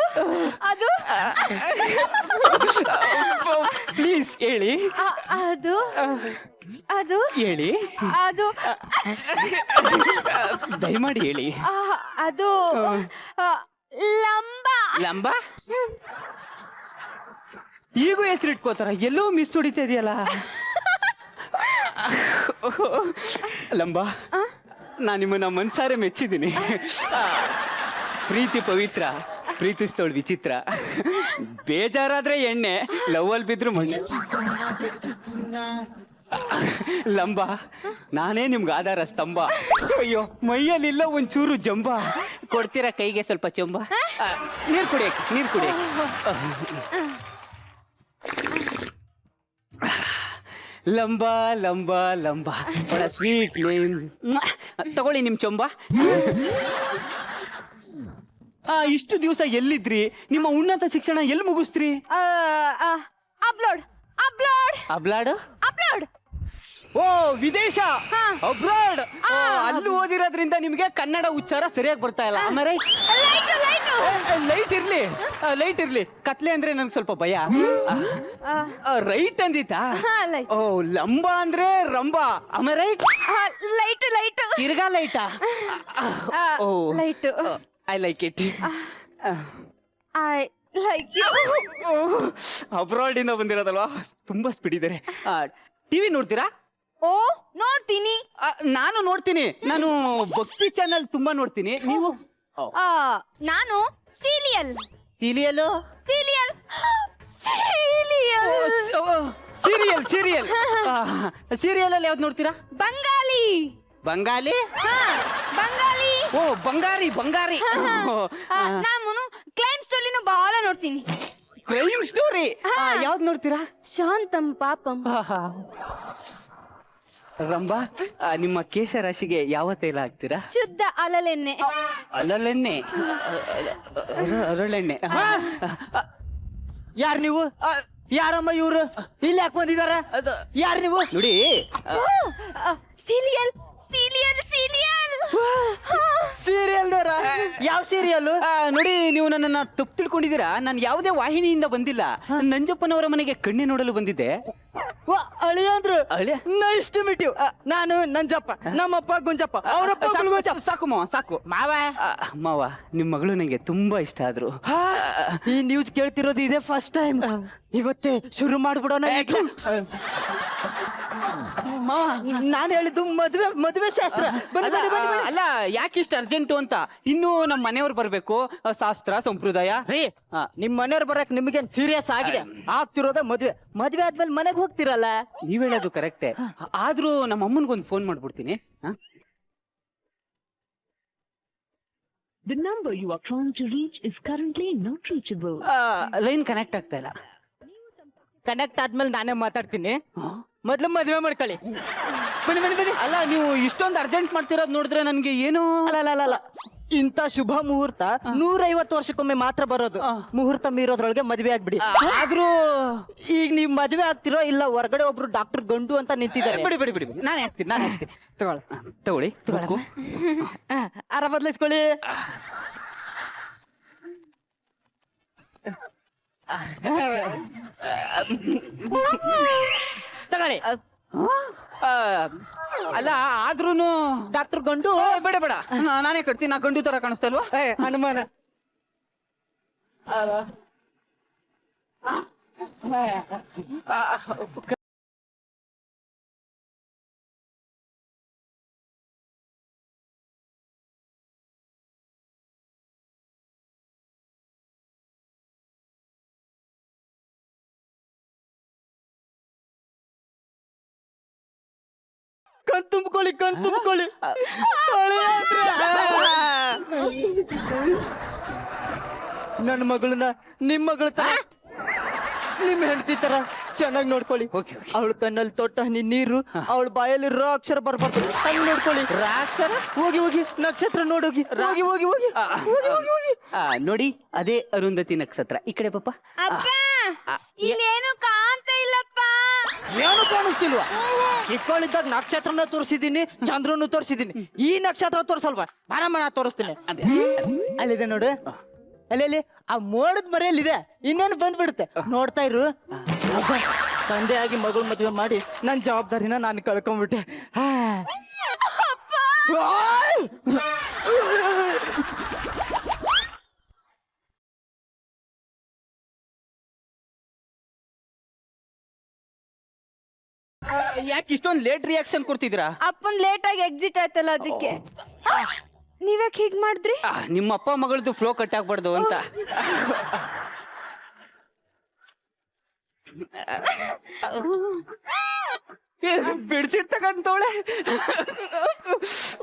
H: ಅದು
J: ಪ್ಲೀಸ್ ಹೇಳಿ.
H: ಅದು ಅದು
J: ಹೇಳಿ,
H: ಅದು
J: ದಯಮಾಡಿ ಹೇಳಿ.
H: ಅದು ಲಂಬ.
J: ಲಂಬ? ಈಗೂ ಹೆಸರಿಟ್ಕೋತಾರ? ಎಲ್ಲೋ ಮಿಸ್ ಹೊಡಿತಾ ಇದೆಯಲ್ಲ. ಲಂಬ, ನಾನು ನಿಮ್ಮನ್ನ ಮನ್ಸಾರೆ ಮೆಚ್ಚಿದ್ದೀನಿ. ಪ್ರೀತಿ ಪವಿತ್ರ, ಪ್ರೀತಿಸ್ತವಳು ವಿಚಿತ್ರ, ಬೇಜಾರಾದ್ರೆ ಎಣ್ಣೆ, ಲವ್ವಲ್ಲಿ ಬಿದ್ರು ಮಣ್ಣೆ. ಲಂಬ, ನಾನೇ ನಿಮ್ಗೆ ಆಧಾರ ಸ್ತಂಭ. ಅಯ್ಯೋ ಮೈಯಲ್ಲಿಲ್ಲ ಒಂಚೂರು ಜಂಬ, ಕೊಡ್ತೀರಾ ಕೈಗೆ ಸ್ವಲ್ಪ ಚಂಬ? ನೀರು ಕುಡಿಯಕ್ಕೆ, ನೀರು ಕುಡಿಯಕ್ಕೆ. ಲಂಬ ಲಂಬ ಲಂಬ, ಒಳ ಸ್ವೀಟ್ ನೇಮ್. ತಗೊಳ್ಳಿ ನಿಮ್ ಚೊಂಬ. ಇಷ್ಟು ದಿವಸ ಎಲ್ಲಿದ್ರಿ? ನಿಮ್ಮ ಉನ್ನತ ಶಿಕ್ಷಣ ಎಲ್ಲಿ ಮುಗಿಸ್ತ್ರಿ?
C: Upload upload
J: abroad
C: upload.
J: Oh ವಿದೇಶ, ಅಬ್ರಾಡ್. ಅಲ್ಲಿ ಓದಿರೋದ್ರಿಂದ ನಿಮ್ಗೆ ಕನ್ನಡ ಉಚ್ಚಾರ ಸರಿಯಾಗಿ ಬರ್ತಾ ಇಲ್ಲ. ಆಮೇಲೆ ಲೈಟ್ ಇರ್ಲಿ, ಲೈಟ್ ಇರ್ಲಿ. ಕತ್ಲೆ ಅಂದ್ರೆ ನನ್ಗೆ ಸ್ವಲ್ಪ ಭಯ. ರೈಟ್ ಅಂದಿತಾ? ಓ ಲಂಬ ಅಂದ್ರೆ ರಂಬ. ಆಮೇಲೆ ರೈಟ್
C: ಲೈಟ್ ಲೈಟ್
J: ತಿರ್ಗಾ ಲೈಟಾ? Oh
C: light.
J: I like it.
C: I like you.
J: Abroad ಇಂದ ಬಂದಿರೋದಲ್ವಾ, ತುಂಬಾ ಸ್ಪೀಡ್ ಇದ್ದಾರೆ. ಟಿವಿ ನೋಡ್ತೀರಾ?
C: ಓ ನೋಡ್ತೀನಿ.
J: ನಾನು ನೋಡ್ತೀನಿ. ನಾನು ಭಕ್ತಿ ಚಾನಲ್ ತುಂಬಾ ನೋಡ್ತೀನಿ. ನೀವು?
H: ನಾನು serial
J: serial
H: serial
J: serial serial serial ಅಲ್ಲಿ ಯಾವ್ದು ನೋಡ್ತೀರಾ?
H: ಬಂಗಾಲಿ
J: ಬಂಗಾಲಿ?
H: ಬಂಗಾಲಿ.
J: ಓ ಬಂಗಾರಿ ಬಂಗಾರಿ.
H: ನಾನು ಕ್ಲೈಮ್ ಸ್ಟೋರಿನೂ ಬಹಳ ನೋಡ್ತೀನಿ.
J: ಕ್ರೈಮ್ ಸ್ಟೋರಿ ಯಾವ್ದು ನೋಡ್ತೀರಾ?
H: ಶಾಂತಂ ಪಾಪಂ.
J: ರಂಬಾ, ನಿಮ್ಮ ಕೇಶ ರಾಶಿಗೆ ಯಾವ ತೈಲ ಹಾಕ್ತೀರಾ?
H: ಶುದ್ಧ ಅಲಲೆಣ್ಣೆ.
J: ಅಲ್ಲಲೆಣ್ಣೆ, ಅರಳೆಣ್ಣೆ.
I: ಯಾರು ನೀವು? ಯಾರಮ್ಮ ಇವ್ರು? ಇಲ್ಲಿ ಯಾಕೆ ಬಂದಿದಾರ? ಯಾರು ನೀವು?
J: ನೋಡಿ,
H: ಸೀರಿಯಲ್ ಸೀರಿಯಲ್ ಸೀರಿಯಲ್
I: ಸೀರಿಯಲ್ದವ್ರ? ಯಾವ ಸೀರಿಯಲ್?
J: ನೋಡಿ, ನೀವು ನನ್ನನ್ನ ತಪ್ಪು ತಿಳ್ಕೊಂಡಿದ್ದೀರಾ. ನಾನು ಯಾವುದೇ ವಾಹಿನಿಯಿಂದ ಬಂದಿಲ್ಲ. ನಂಜಪ್ಪನವರ ಮನೆಗೆ ಕಣ್ಣೆ ನೋಡಲು ಬಂದಿದ್ದೆ.
I: ಅಳಿಯಂದ್ರು
J: ಅಳಿಯ?
I: Nice to meet you. ನಾನು ನಂಜಪ್ಪ, ನಮ್ಮಪ್ಪ ಗುಂಜಪ್ಪ, ಅವರಪ್ಪ ಗುಲ್ಗೋಚಪ್ಪ.
J: ಸಾಕು ಮಾವ, ಸಾಕು
I: ಮಾವ.
J: ಮಾವ, ನಿಮ್ ಮಗಳು ನಂಗೆ ತುಂಬಾ ಇಷ್ಟ ಆದ್ರು.
I: ಈ ನ್ಯೂಸ್ ಕೇಳ್ತಿರೋದು ಇದೇ ಫಸ್ಟ್ ಟೈಮ್. ಇವತ್ತೇ ಶುರು ಮಾಡ್ಬಿಡೋಣ.
J: ಮಾವ,
I: ನಾನು ಹೇಳಿದ್ದು ಮದುವೆ ಮದುವೆ ಶಾಸ್ತ್ರ. ಬನ್ನಿ ಬನ್ನಿ ಬನ್ನಿ ಬನ್ನಿ.
J: ಅಲ್ಲ, ಯಾಕೆ ಇಷ್ಟ ಅರ್ಜೆಂಟು ಅಂತ? ಇನ್ನು ನಮ್ಮ ಮನೆಯವ್ರು ಬರ್ಬೇಕು, ಶಾಸ್ತ್ರ ಸಂಪ್ರದಾಯ.
I: ರೀ, ನಿಮ್ ಮನೆಯವ್ರು ಬರಕ್ ನಿಮ್ಗೇನ್ ಸೀರಿಯಸ್ ಆಗಿದೆ? ಆಗ್ತಿರೋದ ಮದ್ವೆ. ಮದ್ವೆ ಆದ್ಮೇಲೆ ಮನೆಗ್ ಹೋಗ್ತಿರಲ್ಲ.
J: ನೀವ್ ಹೇಳೋದು ಕರೆಕ್ಟೇ. ಆದ್ರೂ ನಮ್ಮ ಅಮ್ಮನ್ಗೊಂದು ಫೋನ್ ಮಾಡ್ಬಿಡ್ತೀನಿ.
K: The number you are trying to reach is currently not reachable.
J: Line connect ಆಗ್ತಾ ಇಲ್ಲ.
I: ಕನೆಕ್ಟ್ ಆದ್ಮೇಲೆ ನಾನೇ ಮಾತಾಡ್ತೀನಿ. ಮೊದ್ಲು ಮದ್ವೆ ಮಾಡ್ಕೊಳ್ಳಿ. ಬನ್ನಿ ಬನ್ನಿ ಬನ್ನಿ.
J: ಅಲ್ಲ, ನೀವು ಇಷ್ಟೊಂದು ಅರ್ಜೆಂಟ್ ಮಾಡ್ತಿರೋದು ನೋಡಿದ್ರೆ ನನ್ಗೆ ಏನು
I: ಅಲ್ಲ, ಇಂಥ ಶುಭ ಮುಹೂರ್ತ 150 ವರ್ಷಕ್ಕೊಮ್ಮೆ ಮಾತ್ರ ಬರೋದು. ಮುಹೂರ್ತ ಮೀರೋದ್ರೊಳಗೆ ಮದ್ವೆ ಆಗ್ಬಿಡಿ.
J: ಆದ್ರೂ
I: ಈಗ ನೀವ್ ಮದ್ವೆ ಆಗ್ತಿರೋ ಇಲ್ಲ ಹೊರಗಡೆ ಒಬ್ರು ಡಾಕ್ಟರ್ ಗಂಡು ಅಂತ ನಿಂತಿದ್ದಾರೆ.
J: ಬಿಡಿ ಬಿಡಿ ಬಿಡಿ, ನಾನು ಹೇಳ್ತೀನಿ. ತಗೊಳ್ಳಿ.
I: ಅರ ಬದಲಿಸ್ಕೊಳ್ಳಿ. ತಗೊಳ್ಳಿ.
J: ಅಲ್ಲ, ಆದ್ರೂನು
I: ಡಾಕ್ಟರ್ ಗಂಡು.
J: ಬೇಡ ಬೇಡ, ನಾನೇ ಕಟ್ತೀನಿ. ನಾ ಗಂಡು ತರ ಕಾಣಿಸ್ತಾ ಇಲ್ವಾ?
I: ಅನುಮಾನ. ಕಣ್ ತುಂಬ್ಕೊಳ್ಳಿ, ಕಣ್ ತುಂಬ್ಕೊಳ್ಳಿ. ನನ್ನ ಮಗಳನ್ನ ನಿಮ್ ಮಗಳ ತರ, ನಿಮ್ ಹೆಂಡತಿ ತರ ಚೆನ್ನಾಗಿ ನೋಡ್ಕೊಳ್ಳಿ. ಅವಳ ಕಣ್ಣಲ್ಲಿ ತೊಟ್ಟ ಹನಿ ನೀರು, ಅವಳ ಬಾಯಲ್ಲಿ ರ ಅಕ್ಷರ ಬರ್ಬಾರ್ದು. ಹಂಗ್ ನೋಡ್ಕೊಳ್ಳಿ.
J: ರಾಕ್ಷರ?
I: ಹೋಗಿ ಹೋಗಿ ನಕ್ಷತ್ರ ನೋಡೋಗಿ. ಹೋಗಿ ಹೋಗಿ ಹೋಗಿ ಹೋಗಿ ಹೋಗಿ.
J: ನೋಡಿ, ಅದೇ ಅರುಂಧತಿ ನಕ್ಷತ್ರ. ಈ ಕಡೆ ಪಾಪ.
H: ಅಪ್ಪ, ಇಲ್ಲೇನು ಕಾಣ್ತ ಇಲ್ಲಪ್ಪ.
I: ಏನು ಕಾಣಿಸ್ತಿಲ್ವಾ? ಚಿಕ್ಕವಳಿದ್ದಾಗ ನಕ್ಷತ್ರನ ತೋರಿಸಿದೀನಿ, ಚಂದ್ರನು ತೋರಿಸಿದೀನಿ. ಈ ನಕ್ಷತ್ರ ತೋರ್ಸಲ್ವಾ? ಬಾರಮ್ಮ, ನಾ ತೋರಿಸ್ತೀನಿ. ಅಲ್ಲಿದೆ ನೋಡು, ಅಲ್ಲಿ ಆ ಮೋಡದ ಮರೆಯಲ್ಲಿದೆ. ಇನ್ನೇನು ಬಂದ್ಬಿಡುತ್ತೆ. ನೋಡ್ತಾ ಇರು. ತಂದೆಯಾಗಿ ಮಗಳು ಮದುವೆ ಮಾಡಿ ನನ್ನ ಜವಾಬ್ದಾರಿನ ನಾನು ಕಳ್ಕೊಂಡ್ಬಿಟ್ಟೆ.
J: ಯಾಕೆ ಇಷ್ಟೊಂದು ಲೇಟ್ ರಿಯಾಕ್ಷನ್ ಕೊಡ್ತಿದ್ರಾ?
H: ಅಪ್ಪನ್ ಲೇಟ್ ಆಗಿ ಎಕ್ಸಿಟ್ ಆಯ್ತಲ್ಲ, ಅದಕ್ಕೆ.
C: ನೀವ್ಯಾಕೆ ಹೀಗ್ ಮಾಡಿದ್ರಿ?
J: ನಿಮ್ಮ ಅಪ್ಪ ಮಗಳದ್ದು ಫ್ಲೋ ಕಟ್ ಆಗ್ಬಾರ್ದು ಅಂತ. ಬಿಡ್ಸಿರ್ತಕ್ಕಂತವಳೆ.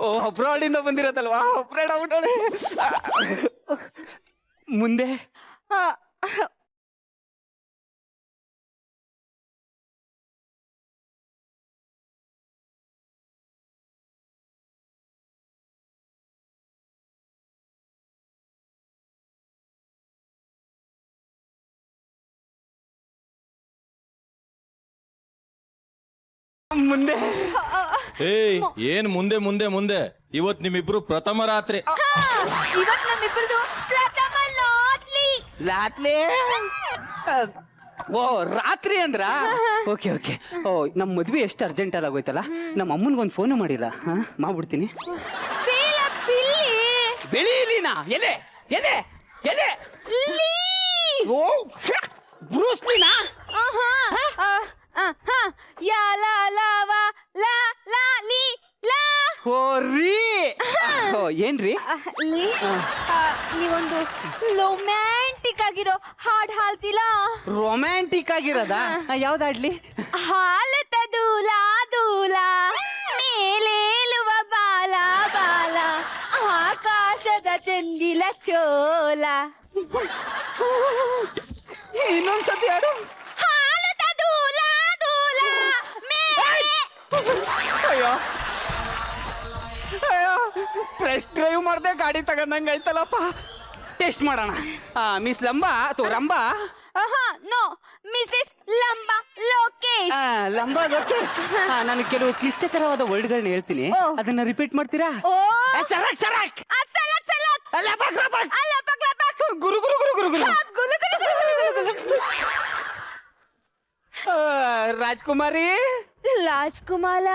J: ಓ ಅಬ್ರಾಡಿಂದ ಬಂದಿರತ್ತಲ್ವಾ, ಅಬ್ರಾಡ್ ಆಗ್ಬಿಟ್ಟವಳೆ. ಮುಂದೆ ಮುಂದೆ
A: ಏಯ್ ಏನ್ ಮುಂದೆ ಮುಂದೆ ಮುಂದೆ, ಇವತ್ ನಿಮ್ಮಿಬ್ರು ಪ್ರಥಮ ರಾತ್ರಿ.
H: ಇವತ್ ನಮ್ಮಿಬ್ಬರದು ಪ್ರಥಮ ಲಾಟ್ಲಿ.
J: ರಾತ್ರಿ. ಓ ರಾತ್ರಿ ಅಂದ್ರ? Okay okay. ಓ ನಮ್ಮ ಮದ್ವೆ ಎಷ್ಟು ಅರ್ಜೆಂಟ್ ಅಲ್ಲಿ ಆಗೋಯ್ತಲ್ಲ, ನಮ್ಮ ಅಮ್ಮನ್ಗೊಂದು ಫೋನು ಮಾಡಿಲ್ಲ. ಮಾಡ್ಬಿಡ್ತೀನಿ. ಬೆಳೀಲಿನಾ? ಎಲೆ ಎಲೆ ಎಲೆ? ಓ ಬ್ರೂಸ್ಲಿನಾ? ಓ ರೀ. ಏನ್ರಿ?
H: ನೀವೊಂದು ರೊಮ್ಯಾಂಟಿಕ್ ಆಗಿರೋ ಹಾಡ್ ಹಾಡ್ತಿಲ್ಲ?
J: ರೊಮ್ಯಾಂಟಿಕ್ ಆಗಿರೋದ? ಯಾವ್ದಾಡ್ಲಿ?
H: ಹಾಲುತ್ತ ದೂಲ ದೂಲ ಮೇಲೇಳುವ ಬಾಲ ಬಾಲ ಆಕಾಶದ ಚಂದಿಲ ಚೋಲ.
J: ಇನ್ನೊಂದ್ಸತಿ ಯಾರು?
H: ಹಾಲುತ್ತ ದೂಲ ದೂಲ
J: ಅಯ್ಯೋ ಅಯ್ಯೋ, ಫ್ರೆಶ್ ಡ್ರೈವ್ ಮಾಡ್ದೆ ಗಾಡಿ ತಗೊಂಡಂಗ ಆಯ್ತಲ್ಲಪ್ಪ. ಟೆಸ್ಟ್ ಮಾಡೋಣ. ಮಿಸ್ ಲಂಬಾ ಅಥವಾ ರಂಬಾ?
H: No, Mrs Lamba Lokesh.
J: ಲಂಬಾ ಲೋಕೇಶ್. ನಾನು ಕೆಲವು ಕ್ಲಿಷ್ಟಕರವಾದ ವರ್ಡ್ಗಳನ್ನ ಹೇಳ್ತೀನಿ, ಅದನ್ನ ರಿಪೀಟ್ ಮಾಡ್ತೀರಾ? ಸರಕ್ ಸರಕ್.
H: ಸಲಕ್ ಸಲಕ್.
J: ಲಬಕ್ ಲಬಕ್.
H: ಲಬಕ್ ಲಬಕ್.
J: ಗುರು ಗುರು ಗುರು ಗುರು ಗುರು.
H: ಗುಲು ಗುಲು ಗುಲು ಗುಲು ಗುಲು ಗುಲು.
J: ರಾಜ್ಕುಮಾರಿ.
H: ರಾಜ್ಕುಮಾರ.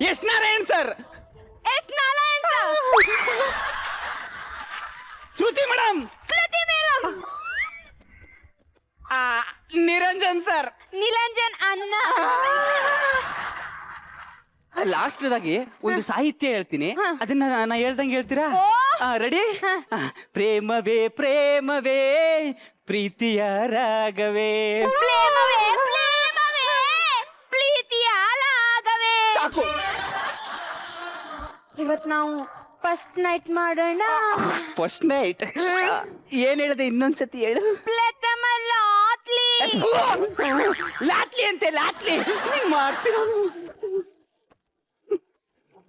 J: S Narayan sir.
H: S Narayan sir.
J: Shruti madam.
H: Shruti madam.
J: Niranjan sir.
H: Niranjan ಅಣ್ಣ.
J: ಲಾಸ್ಟ್ದಾಗಿ ಒಂದು ಸಾಹಿತ್ಯ ಹೇಳ್ತೀನಿ, ಅದನ್ನ ನಾ ಹೇಳ್ದಂಗೆ ಹೇಳ್ತೀರಾ? ರೆಡಿ? ಪ್ರೇಮವೇ ಪ್ರೇಮವೇ ಪ್ರೀತಿಯ ರಾಗವೇ.
H: ಪ್ರೇಮವೇ ಪ್ರೇಮವೇ ಪ್ರೀತಿಯ ರಾಗವೇ.
J: ಸಾಕು.
H: ಇವತ್ ನಾವು ಫಸ್ಟ್ ನೈಟ್ ಮಾಡೋಣ.
J: First night? ಏನ್ ಹೇಳಿದೆ ಇನ್ನೊಂದ್ಸತಿ ಹೇಳು.
H: ಪ್ರಥಮ ಲಾಟ್ಲಿ.
J: ಲಾಟ್ಲಿ ಅಂತೆ, ಲಾಟ್ಲಿ ಮಾಡ್ತೀರ?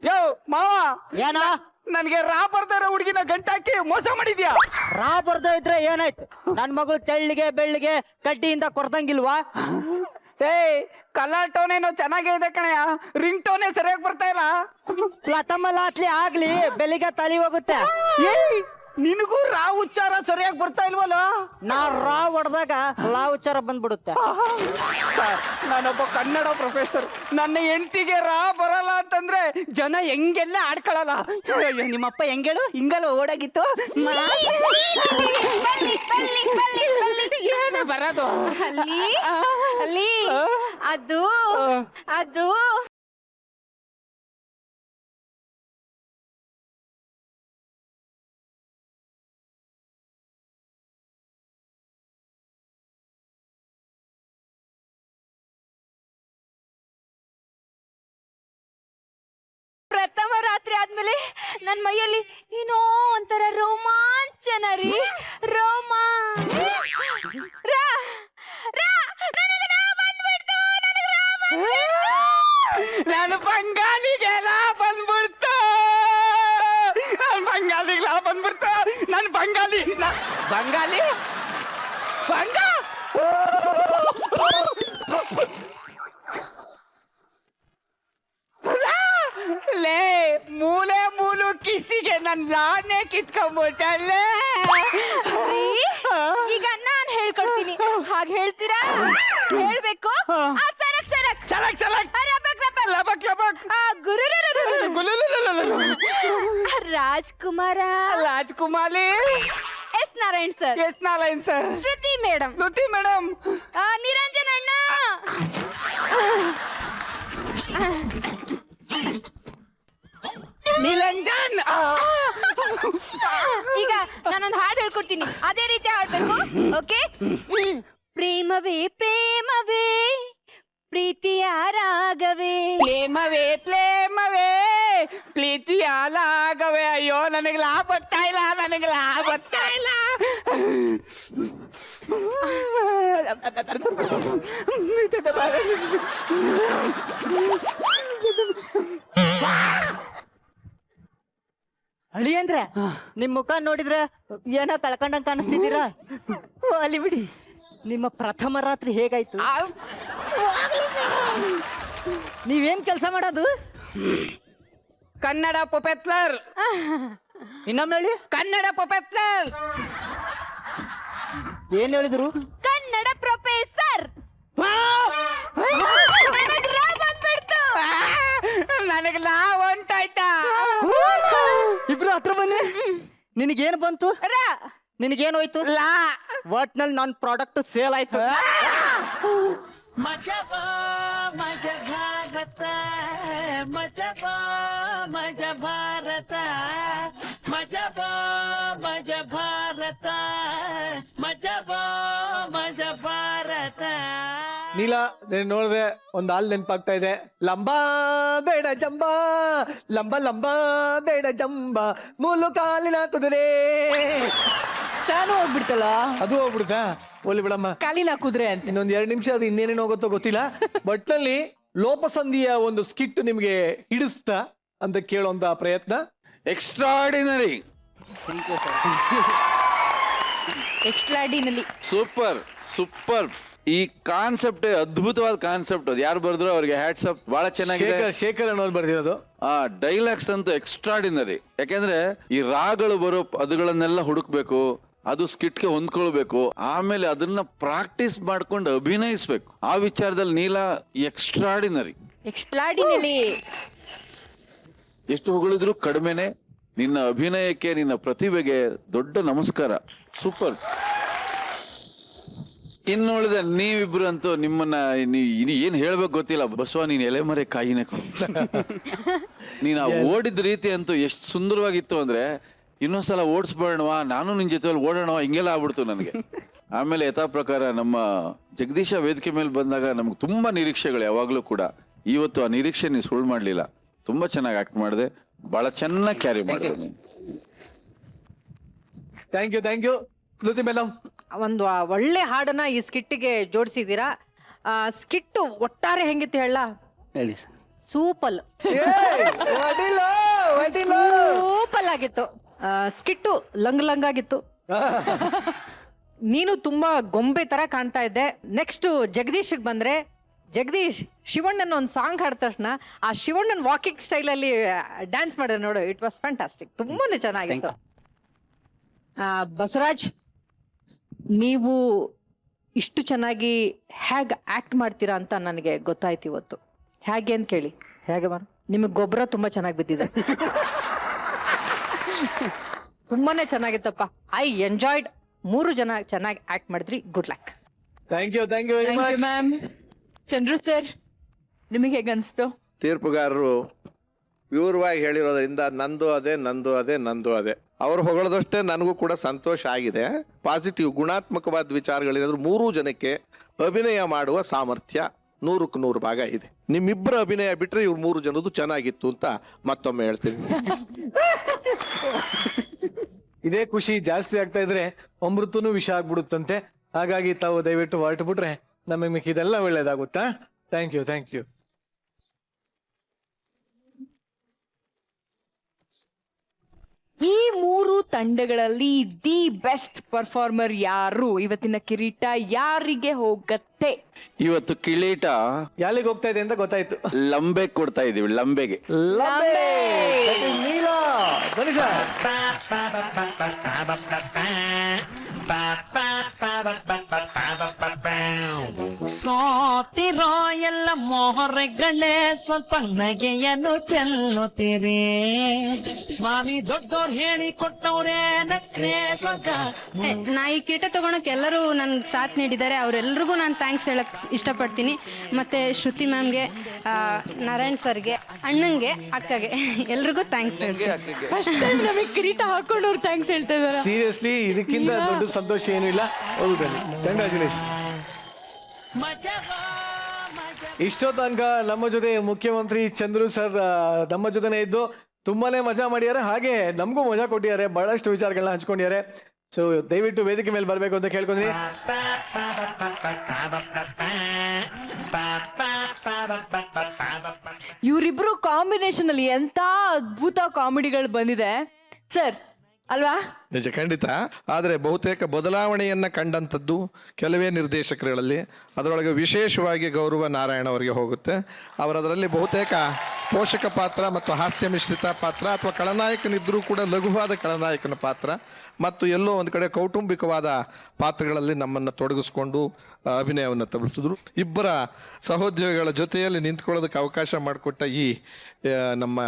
J: ಯೋ ಮಾವ,
I: ಏನ
J: ನನ್ಗೆ ರಾ ಬರ್ದಾರ ಹುಡುಗಿನ ಗಂಟಾಕಿ ಮೋಸ ಮಾಡಿದ್ಯಾ?
I: ರಾ ಬರ್ದ ಇದ್ರೆ ಏನಾಯ್ತು? ನನ್ ಮಗಳು ತೆಳ್ಳಿಗೆ ಬೆಳ್ಳಿಗೆ ಕಡ್ಡಿಯಿಂದ ಕೊರ್ದಂಗಿಲ್ವಾ?
J: ಏಯ್ ಕಲರ್ ಟೋನೇನೋ ಚೆನ್ನಾಗೇ ಇದೆ ಕಣಯ್ಯ, ರಿಂಗ್ ಟೋನೇ ಸರಿಯಾಗಿ ಬರ್ತಾ ಇಲ್ಲ.
I: ಪ್ರಥಮ ಲಾಟ್ಲಿ ಆಗ್ಲಿ, ಬೆಳಿಗ್ಗೆ ತಲೆ ಹೋಗುತ್ತೆ.
J: ಏಯ್ ನಿನಗೂ ರಾ ಉಚ್ಚಾರ ಸರಿಯಾಗಿ ಬರ್ತಾ ಇಲ್ವಲ್ಲ?
I: ನಾ ರಾ ಹೊಡೆದಾಗ ಲಾ ಉಚ್ಚಾರ ಬಂದ್ಬಿಡುತ್ತೆ.
J: ಸರ್, ನಾನೊಬ್ಬ ಕನ್ನಡ ಪ್ರೊಫೆಸರ್, ನನ್ನ ಹೆಂಡತಿಗೆ ರಾ ಬರಲ್ಲ ಅಂತಂದ್ರೆ ಜನ ಹೆಂಗೆಲ್ಲ ಆಡ್ಕೊಳಲ್ಲ. ಅಯ್ಯೋ, ನಿಮ್ಮಪ್ಪ ಹೆಂಗೇಳು ಹಿಂಗಲ್ಲ ಓಡಾಗಿತ್ತು. ಏನೇ ಬರೋದು
H: ಅಲ್ಲಿ ಅಲ್ಲಿ ಅದು ಅದು ಪ್ರಥಮ ರಾತ್ರಿ ಆದ್ಮೇಲೆ ನನ್ ಮೈಯಲ್ಲಿ ಏನೋ ಒಂಥರ ರೋಮಾಂಚನ ರೀ.
J: ನಾನು ಬಂಗಾಲಿಗೆ ಲಾ ಬಂದ್ಬಿಡ್ತು. ಬಂಗಾಲಿಗೆ ಲಾ ಬಂದ್ಬಿಡ್ತು. ನಾನು ಬಂಗಾಲಿ ಬಂಗಾಲಿ ಬಂಗ ಲೇ ಮೂಲೆ ಮೂಲು ಕಿಸಿಗೆ ನನ್ ಲಾನೆ ಕಿತ್ಕೊಂಡ್ಬಿಟ್ಟಲ್ಲೇ.
H: ಈಗ ನಾನ್ ಹೇಳ್ಕೊಡ್ತೀನಿ, ಹಾಗೆ ಹೇಳ್ತೀರಾ? ಹೇಳ್ಬೇಕು. ಸರಕ್ ಸರಕ್
J: ಸಲಕ್ ಸಲಕ್.
H: ರಬಕ್ ರಬಕ್
J: ಲಬಕ್ ಲಬಕ್.
H: ರಾಜ್ಕುಮಾರ.
J: ರಾಜ್ಕುಮಾರಿ.
H: S Narayan sir.
J: S Narayan sir.
H: Shruti madam.
J: Shruti madam.
H: Niranjan ಅಣ್ಣ. ಈಗ ನಾನೊಂದು ಹಾಡು ಹೇಳ್ಕೊಡ್ತೀನಿ, ಅದೇ ರೀತಿ ಹಾಡ್ಬೇಕು. ಓಕೆ? ಪ್ರೇಮವೇ ಪ್ರೇಮವೇ ಪ್ರೀತಿಯ ರಾಗವೇ.
J: ಪ್ರೇಮವೇ ಪ್ರೇಮವೇ ಪ್ರೀತಿಯ ಲಾಗವೇ. ಅಯ್ಯೋ ನನಗೆ ಲಾಭ ಬರ್ತಾ ಇಲ್ಲ, ನನಗೆ ಲಾಭ ಬರ್ತಾ ಇಲ್ಲ.
I: ಅಳಿಯನ್ರೆ ನಿಮ್ ಮುಖ ನೋಡಿದ್ರೆ ಏನೋ ಕಳ್ಕೊಂಡಂಗ್ ಕಾಣಿಸ್ತಿದ್ದೀರಾ. ಅಲ್ಲಿ ಬಿಡಿ, ನಿಮ್ಮ ಪ್ರಥಮ ರಾತ್ರಿ ಹೇಗಾಯ್ತು? ನೀವೇನ್ ಕೆಲಸ ಮಾಡೋದು?
J: ಕನ್ನಡ ಪ್ರೊಫೆಸರ್.
I: ಇನ್ನೊಮ್ಮೆ ಹೇಳಿ.
J: ಕನ್ನಡ ಪ್ರೊಫೆಸರ್.
I: ಏನ್ ಹೇಳಿದ್ರು?
H: ಕನ್ನಡ ಪ್ರೊಫೆಸರ್.
J: ನನಗೆ ಲಾಭ ಉಂಟಾಯ್ತಾ?
I: ಇಬ್ರು ಹತ್ರ ಬನ್ನಿ. ನಿನಗೇನು ಬಂತು? ನಿನಗೇನು ಹೋಯ್ತು?
J: ಲಾ.
I: ಒಟ್ನಲ್ಲಿ ನನ್ನ ಪ್ರಾಡಕ್ಟ್ ಸೇಲ್ ಆಯ್ತು.
B: ನೀಲ, ನೀನ್ ನೋಡಿದ್ರೆ ಒಂದ್ ಹಾಲ್ ನೆನ್ಪಾಗ್ತಾ ಇದೆ. ಲಂಬಾ ಬೇಡ ಜಂಬಾ, ಲಂಬ ಲಂಬ ಬೇಡ ಜಂಬ, ಮೂಲು ಕಾಲಿನ ಕುದುರೆ.
C: ಸಾನು ಹೋಗ್ಬಿಡ್ತಲ್ಲ,
B: ಅದು ಹೋಗ್ಬಿಡುತ್ತಾ? ಹೋಲಿ ಬಿಡಮ್ಮ,
C: ಕಾಲಿನ ಕುದುರೆ ಅಂತ.
B: ಇನ್ನೊಂದ್ 2 ನಿಮಿಷ ಅದು ಇನ್ನೇನೇನು ಹೋಗುತ್ತೋ ಗೊತ್ತಿಲ್ಲ. ಬಟ್ನಲ್ಲಿ ಲೋಪಸಂಧಿಯ ಒಂದು ಸ್ಕಿಟ್ ನಿಮ್ಗೆ ಹಿಡಿಸ್ತಾ ಅಂತ ಕೇಳುವಂತ ಪ್ರಯತ್ನ.
F: ಎಕ್ಸ್ಟ್ರಾಡಿನರಿ,
C: ಎಕ್ಸ್ಟ್ರಾಡಿನಲ್ಲಿ
F: ಸೂಪರ್ ಸೂಪರ್. ಈ ಕಾನ್ಸೆಪ್ಟ್ ಅದ್ಭುತವಾದ ಕಾನ್ಸೆಪ್ಟ್. ಅದು ಯಾರು ಬರೆದ್ರು ಅವ್ರಿಗೆ ಹ್ಯಾಟ್ಸ್ ಆಫ್. ಬಹಳ ಚೆನ್ನಾಗಿದೆ.
B: ಶೇಖರ್ ಅನ್ನೋರು ಬರ್ದಿರೋದು.
F: ಆ ಡೈಲಾಗ್ಸ್ ಅಂತೂ ಎಕ್ಸ್ಟ್ರಾಡಿನರಿ. ಯಾಕೆಂದ್ರೆ ಈ ರಾಗಳು ಬರೋ ಪದಗಳನ್ನೆಲ್ಲ ಹುಡುಕ್ಬೇಕು, ಅದು ಸ್ಕಿಟ್ಗೆ ಹೊಂದ್ಕೊಳ್ಬೇಕು, ಆಮೇಲೆ ಅದನ್ನ ಪ್ರಾಕ್ಟೀಸ್ ಮಾಡ್ಕೊಂಡು ಅಭಿನಯಿಸ್ಬೇಕು. ಆ ವಿಚಾರದಲ್ಲಿ ನೀಲಾ ಎಕ್ಸ್ಟ್ರಾಡಿನರಿ.
C: ಎಕ್ಸ್ಟ್ರಾಡಿನಲ್ಲಿ
F: ಎಷ್ಟು ಹೊಗಳಿದ್ರು ಕಡಿಮೆನೆ. ನಿನ್ನ ಅಭಿನಯಕ್ಕೆ, ನಿನ್ನ ಪ್ರತಿಭೆಗೆ ದೊಡ್ಡ ನಮಸ್ಕಾರ. ಸೂಪರ್. ಇನ್ನುಳಿದ ನೀವಿಬ್ರು ಅಂತೂ ನಿಮ್ಮನ್ನ ಏನ್ ಹೇಳ್ಬೇಕು ಗೊತ್ತಿಲ್ಲ. ಬಸವ, ನೀನ್ ಎಲೆಮರೆ ಕಾಯಿನೇ ಕೊಡು. ನೀನ್ ಆ ಓಡಿದ ರೀತಿ ಅಂತೂ ಎಷ್ಟು ಸುಂದರವಾಗಿತ್ತು ಅಂದ್ರೆ, ಇನ್ನೊಂದ್ಸಲ ಓಡಿಸ್ಬೇಡವಾ, ನಾನು ನಿನ್ ಜೊತೆ ಓಡೋಣವಾ, ಹಿಂಗೆಲ್ಲ ಆಗ್ಬಿಡ್ತು ನನಗೆ. ಆಮೇಲೆ ಯಥಾ ಪ್ರಕಾರ ನಮ್ಮ ಜಗದೀಶ ವೇದಿಕೆ ಮೇಲೆ ಬಂದಾಗ ನಮ್ಗೆ ತುಂಬಾ ನಿರೀಕ್ಷೆಗಳು ಯಾವಾಗ್ಲೂ ಕೂಡ. ಇವತ್ತು ಆ ನಿರೀಕ್ಷೆ ನೀನು ಸುಳ್ಳು ಮಾಡ್ಲಿಲ್ಲ. ತುಂಬಾ ಚೆನ್ನಾಗಿ ಆಕ್ಟ್ ಮಾಡಿದೆ, ಬಹಳ ಚೆನ್ನಾಗಿ ಕ್ಯಾರಿ ಮಾಡಿದೆ ನೀನು.
B: Thank you Jyothi madam.
E: ಒಂದು ಒಳ್ಳೆ ಹಾಡನ್ನ ಈ ಸ್ಕಿಟ್ಟಿಗೆ ಜೋಡಿಸಿದ್ದೀರಾ. ಸ್ಕಿಟ್ಟು ಒಟ್ಟಾರೆ ಹೆಂಗಿತ್ತು ಹೇಳ?
J: ಹೇಳಿ ಸರ್.
E: ಸೂಪಲ್ ಸೂಪಲ್ ಆಗಿತ್ತು. ಸ್ಕಿಟ್ಟು ಲಂಗ್ ಆಗಿತ್ತು. ನೀನು ತುಂಬಾ ಗೊಂಬೆ ತರ ಕಾಣ್ತಾ ಇದ್ದೆ. ನೆಕ್ಸ್ಟ್ ಜಗದೀಶ್ಗೆ ಬಂದ್ರೆ, ಜಗದೀಶ್ ಶಿವಣ್ಣನ ಒಂದು ಸಾಂಗ್ ಹಾಡಿದ ತಕ್ಷಣ ಆ ಶಿವಣ್ಣನ ವಾಕಿಂಗ್ ಸ್ಟೈಲ್ ಅಲ್ಲಿ ಡ್ಯಾನ್ಸ್ ಮಾಡಿದ್ರೆ ನೋಡು, ಇಟ್ ವಾಸ್ ಫ್ಯಾಂಟಾಸ್ಟಿಕ್. ತುಂಬಾನೇ ಚೆನ್ನಾಗಿತ್ತು. ಬಸವರಾಜ್, ನೀವು ಇಷ್ಟು ಚೆನ್ನಾಗಿ ಹೇಗೆ ಆಕ್ಟ್ ಮಾಡ್ತೀರಾ ಅಂತ ನನಗೆ ಗೊತ್ತಾಯ್ತು ಇವತ್ತು. ಹೇಗೆ ಅಂತ ಕೇಳಿ.
I: ಹೇಗೆ ಮಾಡು?
E: ನಿಮಗೆ ಗೊಬ್ಬರ ತುಂಬಾ ಚೆನ್ನಾಗಿ ಬಿದ್ದಿದೆ. ತುಂಬಾನೇ ಚೆನ್ನಾಗಿತ್ತಪ್ಪ. I enjoyed. 3 ಜನ ಚೆನ್ನಾಗಿ ಆಕ್ಟ್ ಮಾಡಿದ್ರಿ. Good luck.
B: Thank you very much
C: ma'am. Chandru sir, ನಿಮಗೆ ಹೇಗೆ ಅನಿಸ್ತು?
D: ತೀರ್ಪುಗಾರರು ವಿವರವಾಗಿ ಹೇಳಿರೋದ್ರಿಂದ ನಂದು ಅದೇ ನಂದು ಅದೇ ನಂದು ಅದೇ. ಅವ್ರು ಹೊಗಳದಷ್ಟೇ ನನಗೂ ಕೂಡ ಸಂತೋಷ ಆಗಿದೆ. ಪಾಸಿಟಿವ್ ಗುಣಾತ್ಮಕವಾದ ವಿಚಾರಗಳೇನಾದ್ರು 3 ಜನಕ್ಕೆ ಅಭಿನಯ ಮಾಡುವ ಸಾಮರ್ಥ್ಯ 100ಕ್ಕೆ 100 ಭಾಗ ಇದೆ. ನಿಮ್ಮಿಬ್ಬರ ಅಭಿನಯ ಬಿಟ್ರೆ ಇವ್ರು 3 ಜನದ್ದು ಚೆನ್ನಾಗಿತ್ತು ಅಂತ ಮತ್ತೊಮ್ಮೆ ಹೇಳ್ತೀನಿ.
B: ಇದೇ ಖುಷಿ ಜಾಸ್ತಿ ಆಗ್ತಾ ಇದ್ರೆ ಅಮೃತನೂ ವಿಷ ಆಗ್ಬಿಡುತ್ತಂತೆ. ಹಾಗಾಗಿ ತಾವು ದಯವಿಟ್ಟು ಹೊರಟು ಬಿಟ್ರೆ ನಮಗೆ ಮಿಕ್ಕಿದೆಲ್ಲ ಒಳ್ಳೇದಾಗುತ್ತಾ? Thank you.
C: ಈ 3 ತಂಡಗಳಲ್ಲಿ ದಿ ಬೆಸ್ಟ್ ಪರ್ಫಾರ್ಮರ್ ಯಾರು? ಇವತ್ತಿನ ಕಿರೀಟ ಯಾರಿಗೆ ಹೋಗತ್ತೆ?
F: ಇವತ್ತು ಕಿರೀಟ
B: ಯಾರಿಗೆ ಹೋಗ್ತಾ ಇದೆ ಅಂತ ಗೊತ್ತಾಯ್ತು.
F: ಲಂಬೆ ಕೊಡ್ತಾ ಇದೀವಿ. ಲಂಬೆಗೆ.
B: ನೀಲಾ, ಬನ್ನಿ ಸರ್.
L: ಸೋತಿರೋ ಎಲ್ಲ ಮೊಹರೆಗಳೇ ಸ್ವಲ್ಪ ನಗೆಯನ್ನು ಚೆಲ್ಲುತ್ತೀರಿ ಸ್ವಾಮಿ ದೊಡ್ಡೋರ್ ಹೇಳಿ ಕೊಟ್ಟವ್ರೆ ನಕ್ರೆ ಸ್ವರ್ಗ.
E: ನಾ ಈ ಕೀಟ ತಗೊಳಕ್ ಎಲ್ಲರೂ ನನ್ಗೆ ಸಾಥ್ ನೀಡಿದ್ದಾರೆ, ಅವರೆಲ್ರಿಗೂ ನಾನು ಥ್ಯಾಂಕ್ಸ್ ಹೇಳಕ್ ಇಷ್ಟಪಡ್ತೀನಿ. ಮತ್ತೆ ಶ್ರುತಿ ಮ್ಯಾಮ್ಗೆ, ನಾರಾಯಣ್ ಸರ್ಗೆ, ಅಣ್ಣಂಗೆ, ಅಕ್ಕಗೆ ಎಲ್ರಿಗೂ ಥ್ಯಾಂಕ್ಸ್ ಹೇಳ್ತೀನಿ.
C: ನಮಗೆ ಕಿರೀಟ ಹಾಕೊಂಡವ್ರು ಥ್ಯಾಂಕ್ಸ್ ಹೇಳ್ತಾ ಇದಾರೆ.
B: ಸೀರಿಯಸ್ಲಿ ಇದಕ್ಕಿಂತ ದೊಡ್ಡ ಸಂತೋಷ ಏನೂ ಇಲ್ಲ. ಹೌದು ಬನ್ನಿ, ಕಂಗ್ರಾಚುಲೇಷನ್. ಇಷ್ಟೋ ತನಕ ನಮ್ಮ ಜೊತೆ ಮುಖ್ಯಮಂತ್ರಿ ಚಂದ್ರು ಸರ್ ನಮ್ಮ ಜೊತೆನೇ ಇದ್ದು ತುಂಬಾನೇ ಮಜಾ ಮಾಡಿದ್ದಾರೆ, ಹಾಗೆ ನಮಗೂ ಮಜಾ ಕೊಟ್ಟಿದ್ದಾರೆ, ಬಹಳಷ್ಟು ವಿಚಾರಗಳನ್ನ ಹಂಚ್ಕೊಂಡಿದ್ದಾರೆ. ಸೊ ದಯವಿಟ್ಟು ವೇದಿಕೆ ಮೇಲೆ ಬರಬೇಕು ಅಂತ ಕೇಳ್ಕೊಂಡ್ರಿ.
C: ಇವರಿಬ್ರು ಕಾಂಬಿನೇಷನ್ ಅಲ್ಲಿ ಎಂತ ಅದ್ಭುತ ಕಾಮಿಡಿಗಳು ಬಂದಿದೆ ಸರ್, ಅಲ್ವಾ?
D: ನಿಜ, ಖಂಡಿತ. ಆದರೆ ಬಹುತೇಕ ಬದಲಾವಣೆಯನ್ನು ಕಂಡಂಥದ್ದು ಕೆಲವೇ ನಿರ್ದೇಶಕರುಗಳಲ್ಲಿ. ಅದರೊಳಗೆ ವಿಶೇಷವಾಗಿ ಗೌರವ ನಾರಾಯಣ ಅವರಿಗೆ ಹೋಗುತ್ತೆ. ಅವರದರಲ್ಲಿ ಬಹುತೇಕ ಪೋಷಕ ಪಾತ್ರ ಮತ್ತು ಹಾಸ್ಯ ಮಿಶ್ರಿತ ಪಾತ್ರ, ಅಥವಾ ಖಳನಾಯಕನಿದ್ದರೂ ಕೂಡ ಲಘುವಾದ ಖಳನಾಯಕನ ಪಾತ್ರ, ಮತ್ತು ಎಲ್ಲೋ ಒಂದು ಕಡೆ ಕೌಟುಂಬಿಕವಾದ ಪಾತ್ರಗಳಲ್ಲಿ ನಮ್ಮನ್ನು ತೊಡಗಿಸ್ಕೊಂಡು ಅಭಿನಯವನ್ನು ತೋರಿಸಿದ್ರು. ಇಬ್ಬರ ಸಹೋದ್ಯೋಗಿಗಳ ಜೊತೆಯಲ್ಲಿ ನಿಂತ್ಕೊಳ್ಳೋದಕ್ಕೆ ಅವಕಾಶ ಮಾಡಿಕೊಟ್ಟ ಈ ನಮ್ಮ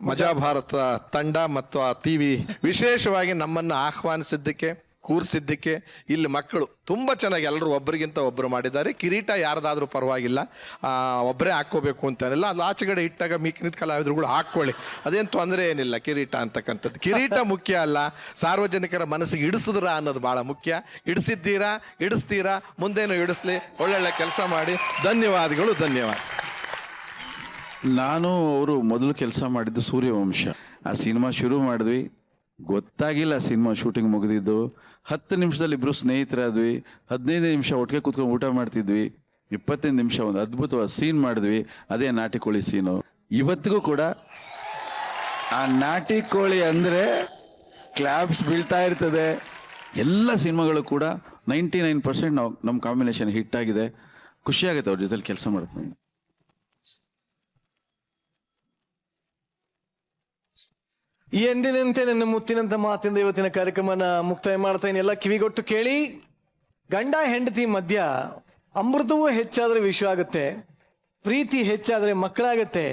D: ಮಜಾ ಭಾರತ ತಂಡ ಮತ್ತು ಆ ಟಿವಿ ವಿಶೇಷವಾಗಿ ನಮ್ಮನ್ನು ಆಹ್ವಾನಿಸಿದ್ದಕ್ಕೆ, ಕೂರಿಸಿದ್ದಕ್ಕೆ. ಇಲ್ಲಿ ಮಕ್ಕಳು ತುಂಬ ಚೆನ್ನಾಗಿ ಎಲ್ಲರೂ ಒಬ್ಬರಿಗಿಂತ ಒಬ್ಬರು ಮಾಡಿದ್ದಾರೆ. ಕಿರೀಟ ಯಾರ್ದಾದ್ರೂ ಪರವಾಗಿಲ್ಲ, ಒಬ್ಬರೇ ಹಾಕ್ಕೋಬೇಕು ಅಂತೇನಿಲ್ಲ. ಅದು ಆಚೆಗಡೆ ಇಟ್ಟಾಗ ಮಿಕ್ಕಿದ ಕಲಾವಿದರುಗಳು ಹಾಕ್ಕೊಳ್ಳಿ, ಅದೇನು ತೊಂದರೆ ಏನಿಲ್ಲ. ಕಿರೀಟ ಅಂತಕ್ಕಂಥದ್ದು, ಕಿರೀಟ ಮುಖ್ಯ ಅಲ್ಲ, ಸಾರ್ವಜನಿಕರ ಮನಸ್ಸಿಗೆ ಇಡಿಸಿದ್ರ ಅನ್ನೋದು ಭಾಳ ಮುಖ್ಯ. ಇಡಿಸಿದ್ದೀರಾ, ಇಡಿಸ್ತೀರಾ, ಮುಂದೇನು ಇಡಿಸ್ಲಿ. ಒಳ್ಳೊಳ್ಳೆ ಕೆಲಸ ಮಾಡಿ. ಧನ್ಯವಾದಗಳು. ಧನ್ಯವಾದ.
F: ನಾನು ಅವರು ಮೊದಲು ಕೆಲಸ ಮಾಡಿದ್ದು ಸೂರ್ಯವಂಶ. ಆ ಸಿನಿಮಾ ಶುರು ಮಾಡಿದ್ವಿ, ಗೊತ್ತಾಗಿಲ್ಲ ಸಿನಿಮಾ ಶೂಟಿಂಗ್ ಮುಗಿದಿದ್ದು. 10 ನಿಮಿಷದಲ್ಲಿ ಇಬ್ಬರು ಸ್ನೇಹಿತರಾದ್ವಿ. 15 ನಿಮಿಷ ಒಟ್ಟಿಗೆ ಕೂತ್ಕೊಂಡು ಊಟ ಮಾಡ್ತಿದ್ವಿ. 25 ನಿಮಿಷ ಒಂದು ಅದ್ಭುತವಾದ ಸೀನ್ ಮಾಡಿದ್ವಿ, ಅದೇ ನಾಟಿ ಕೋಳಿ ಸೀನು. ಇವತ್ತಿಗೂ ಕೂಡ ಆ ನಾಟಿ ಕೋಳಿ ಅಂದರೆ ಕ್ಲಾಪ್ಸ್ ಬೀಳ್ತಾ ಇರ್ತದೆ. ಎಲ್ಲ ಸಿನಿಮಾಗಳು ಕೂಡ 99% ನಮ್ಮ ಕಾಂಬಿನೇಷನ್ ಹಿಟ್ ಆಗಿದೆ. ಖುಷಿಯಾಗುತ್ತೆ ಅವ್ರ ಜೊತೆಲಿ ಕೆಲಸ ಮಾಡ್ತೀನಿ.
B: ಎಂದಿನಂತೆ ನನ್ನ ಮುತ್ತಿನಂತ ಮಾತಿಂದ ಇವತ್ತಿನ ಕಾರ್ಯಕ್ರಮನ ಮುಕ್ತಾಯ ಮಾಡ್ತೇನೆ. ಎಲ್ಲ ಕಿವಿಗೊಟ್ಟು ಕೇಳಿ. ಗಂಡ ಹೆಂಡತಿ ಮಧ್ಯ ಅಮೃತವೂ ಹೆಚ್ಚಾದ್ರೆ ವಿಷ ಆಗುತ್ತೆ, ಪ್ರೀತಿ ಹೆಚ್ಚಾದ್ರೆ ಮಕ್ಕಳಾಗತ್ತೆ.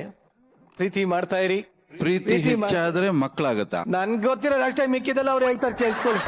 B: ಪ್ರೀತಿ ಮಾಡ್ತಾ ಇರಿ.
F: ಪ್ರೀತಿ ಹೆಚ್ಚಾದ್ರೆ ಮಕ್ಕಳಾಗತ್ತಾ?
B: ನನ್ಗೆ ಗೊತ್ತಿರೋದು ಅಷ್ಟೇ, ಮಿಕ್ಕಿದೆಲ್ಲ ಅವ್ರು ಹೇಳ್ತಾರೆ, ಕೇಳಿಸ್ಕೊಳ್ಳಿ.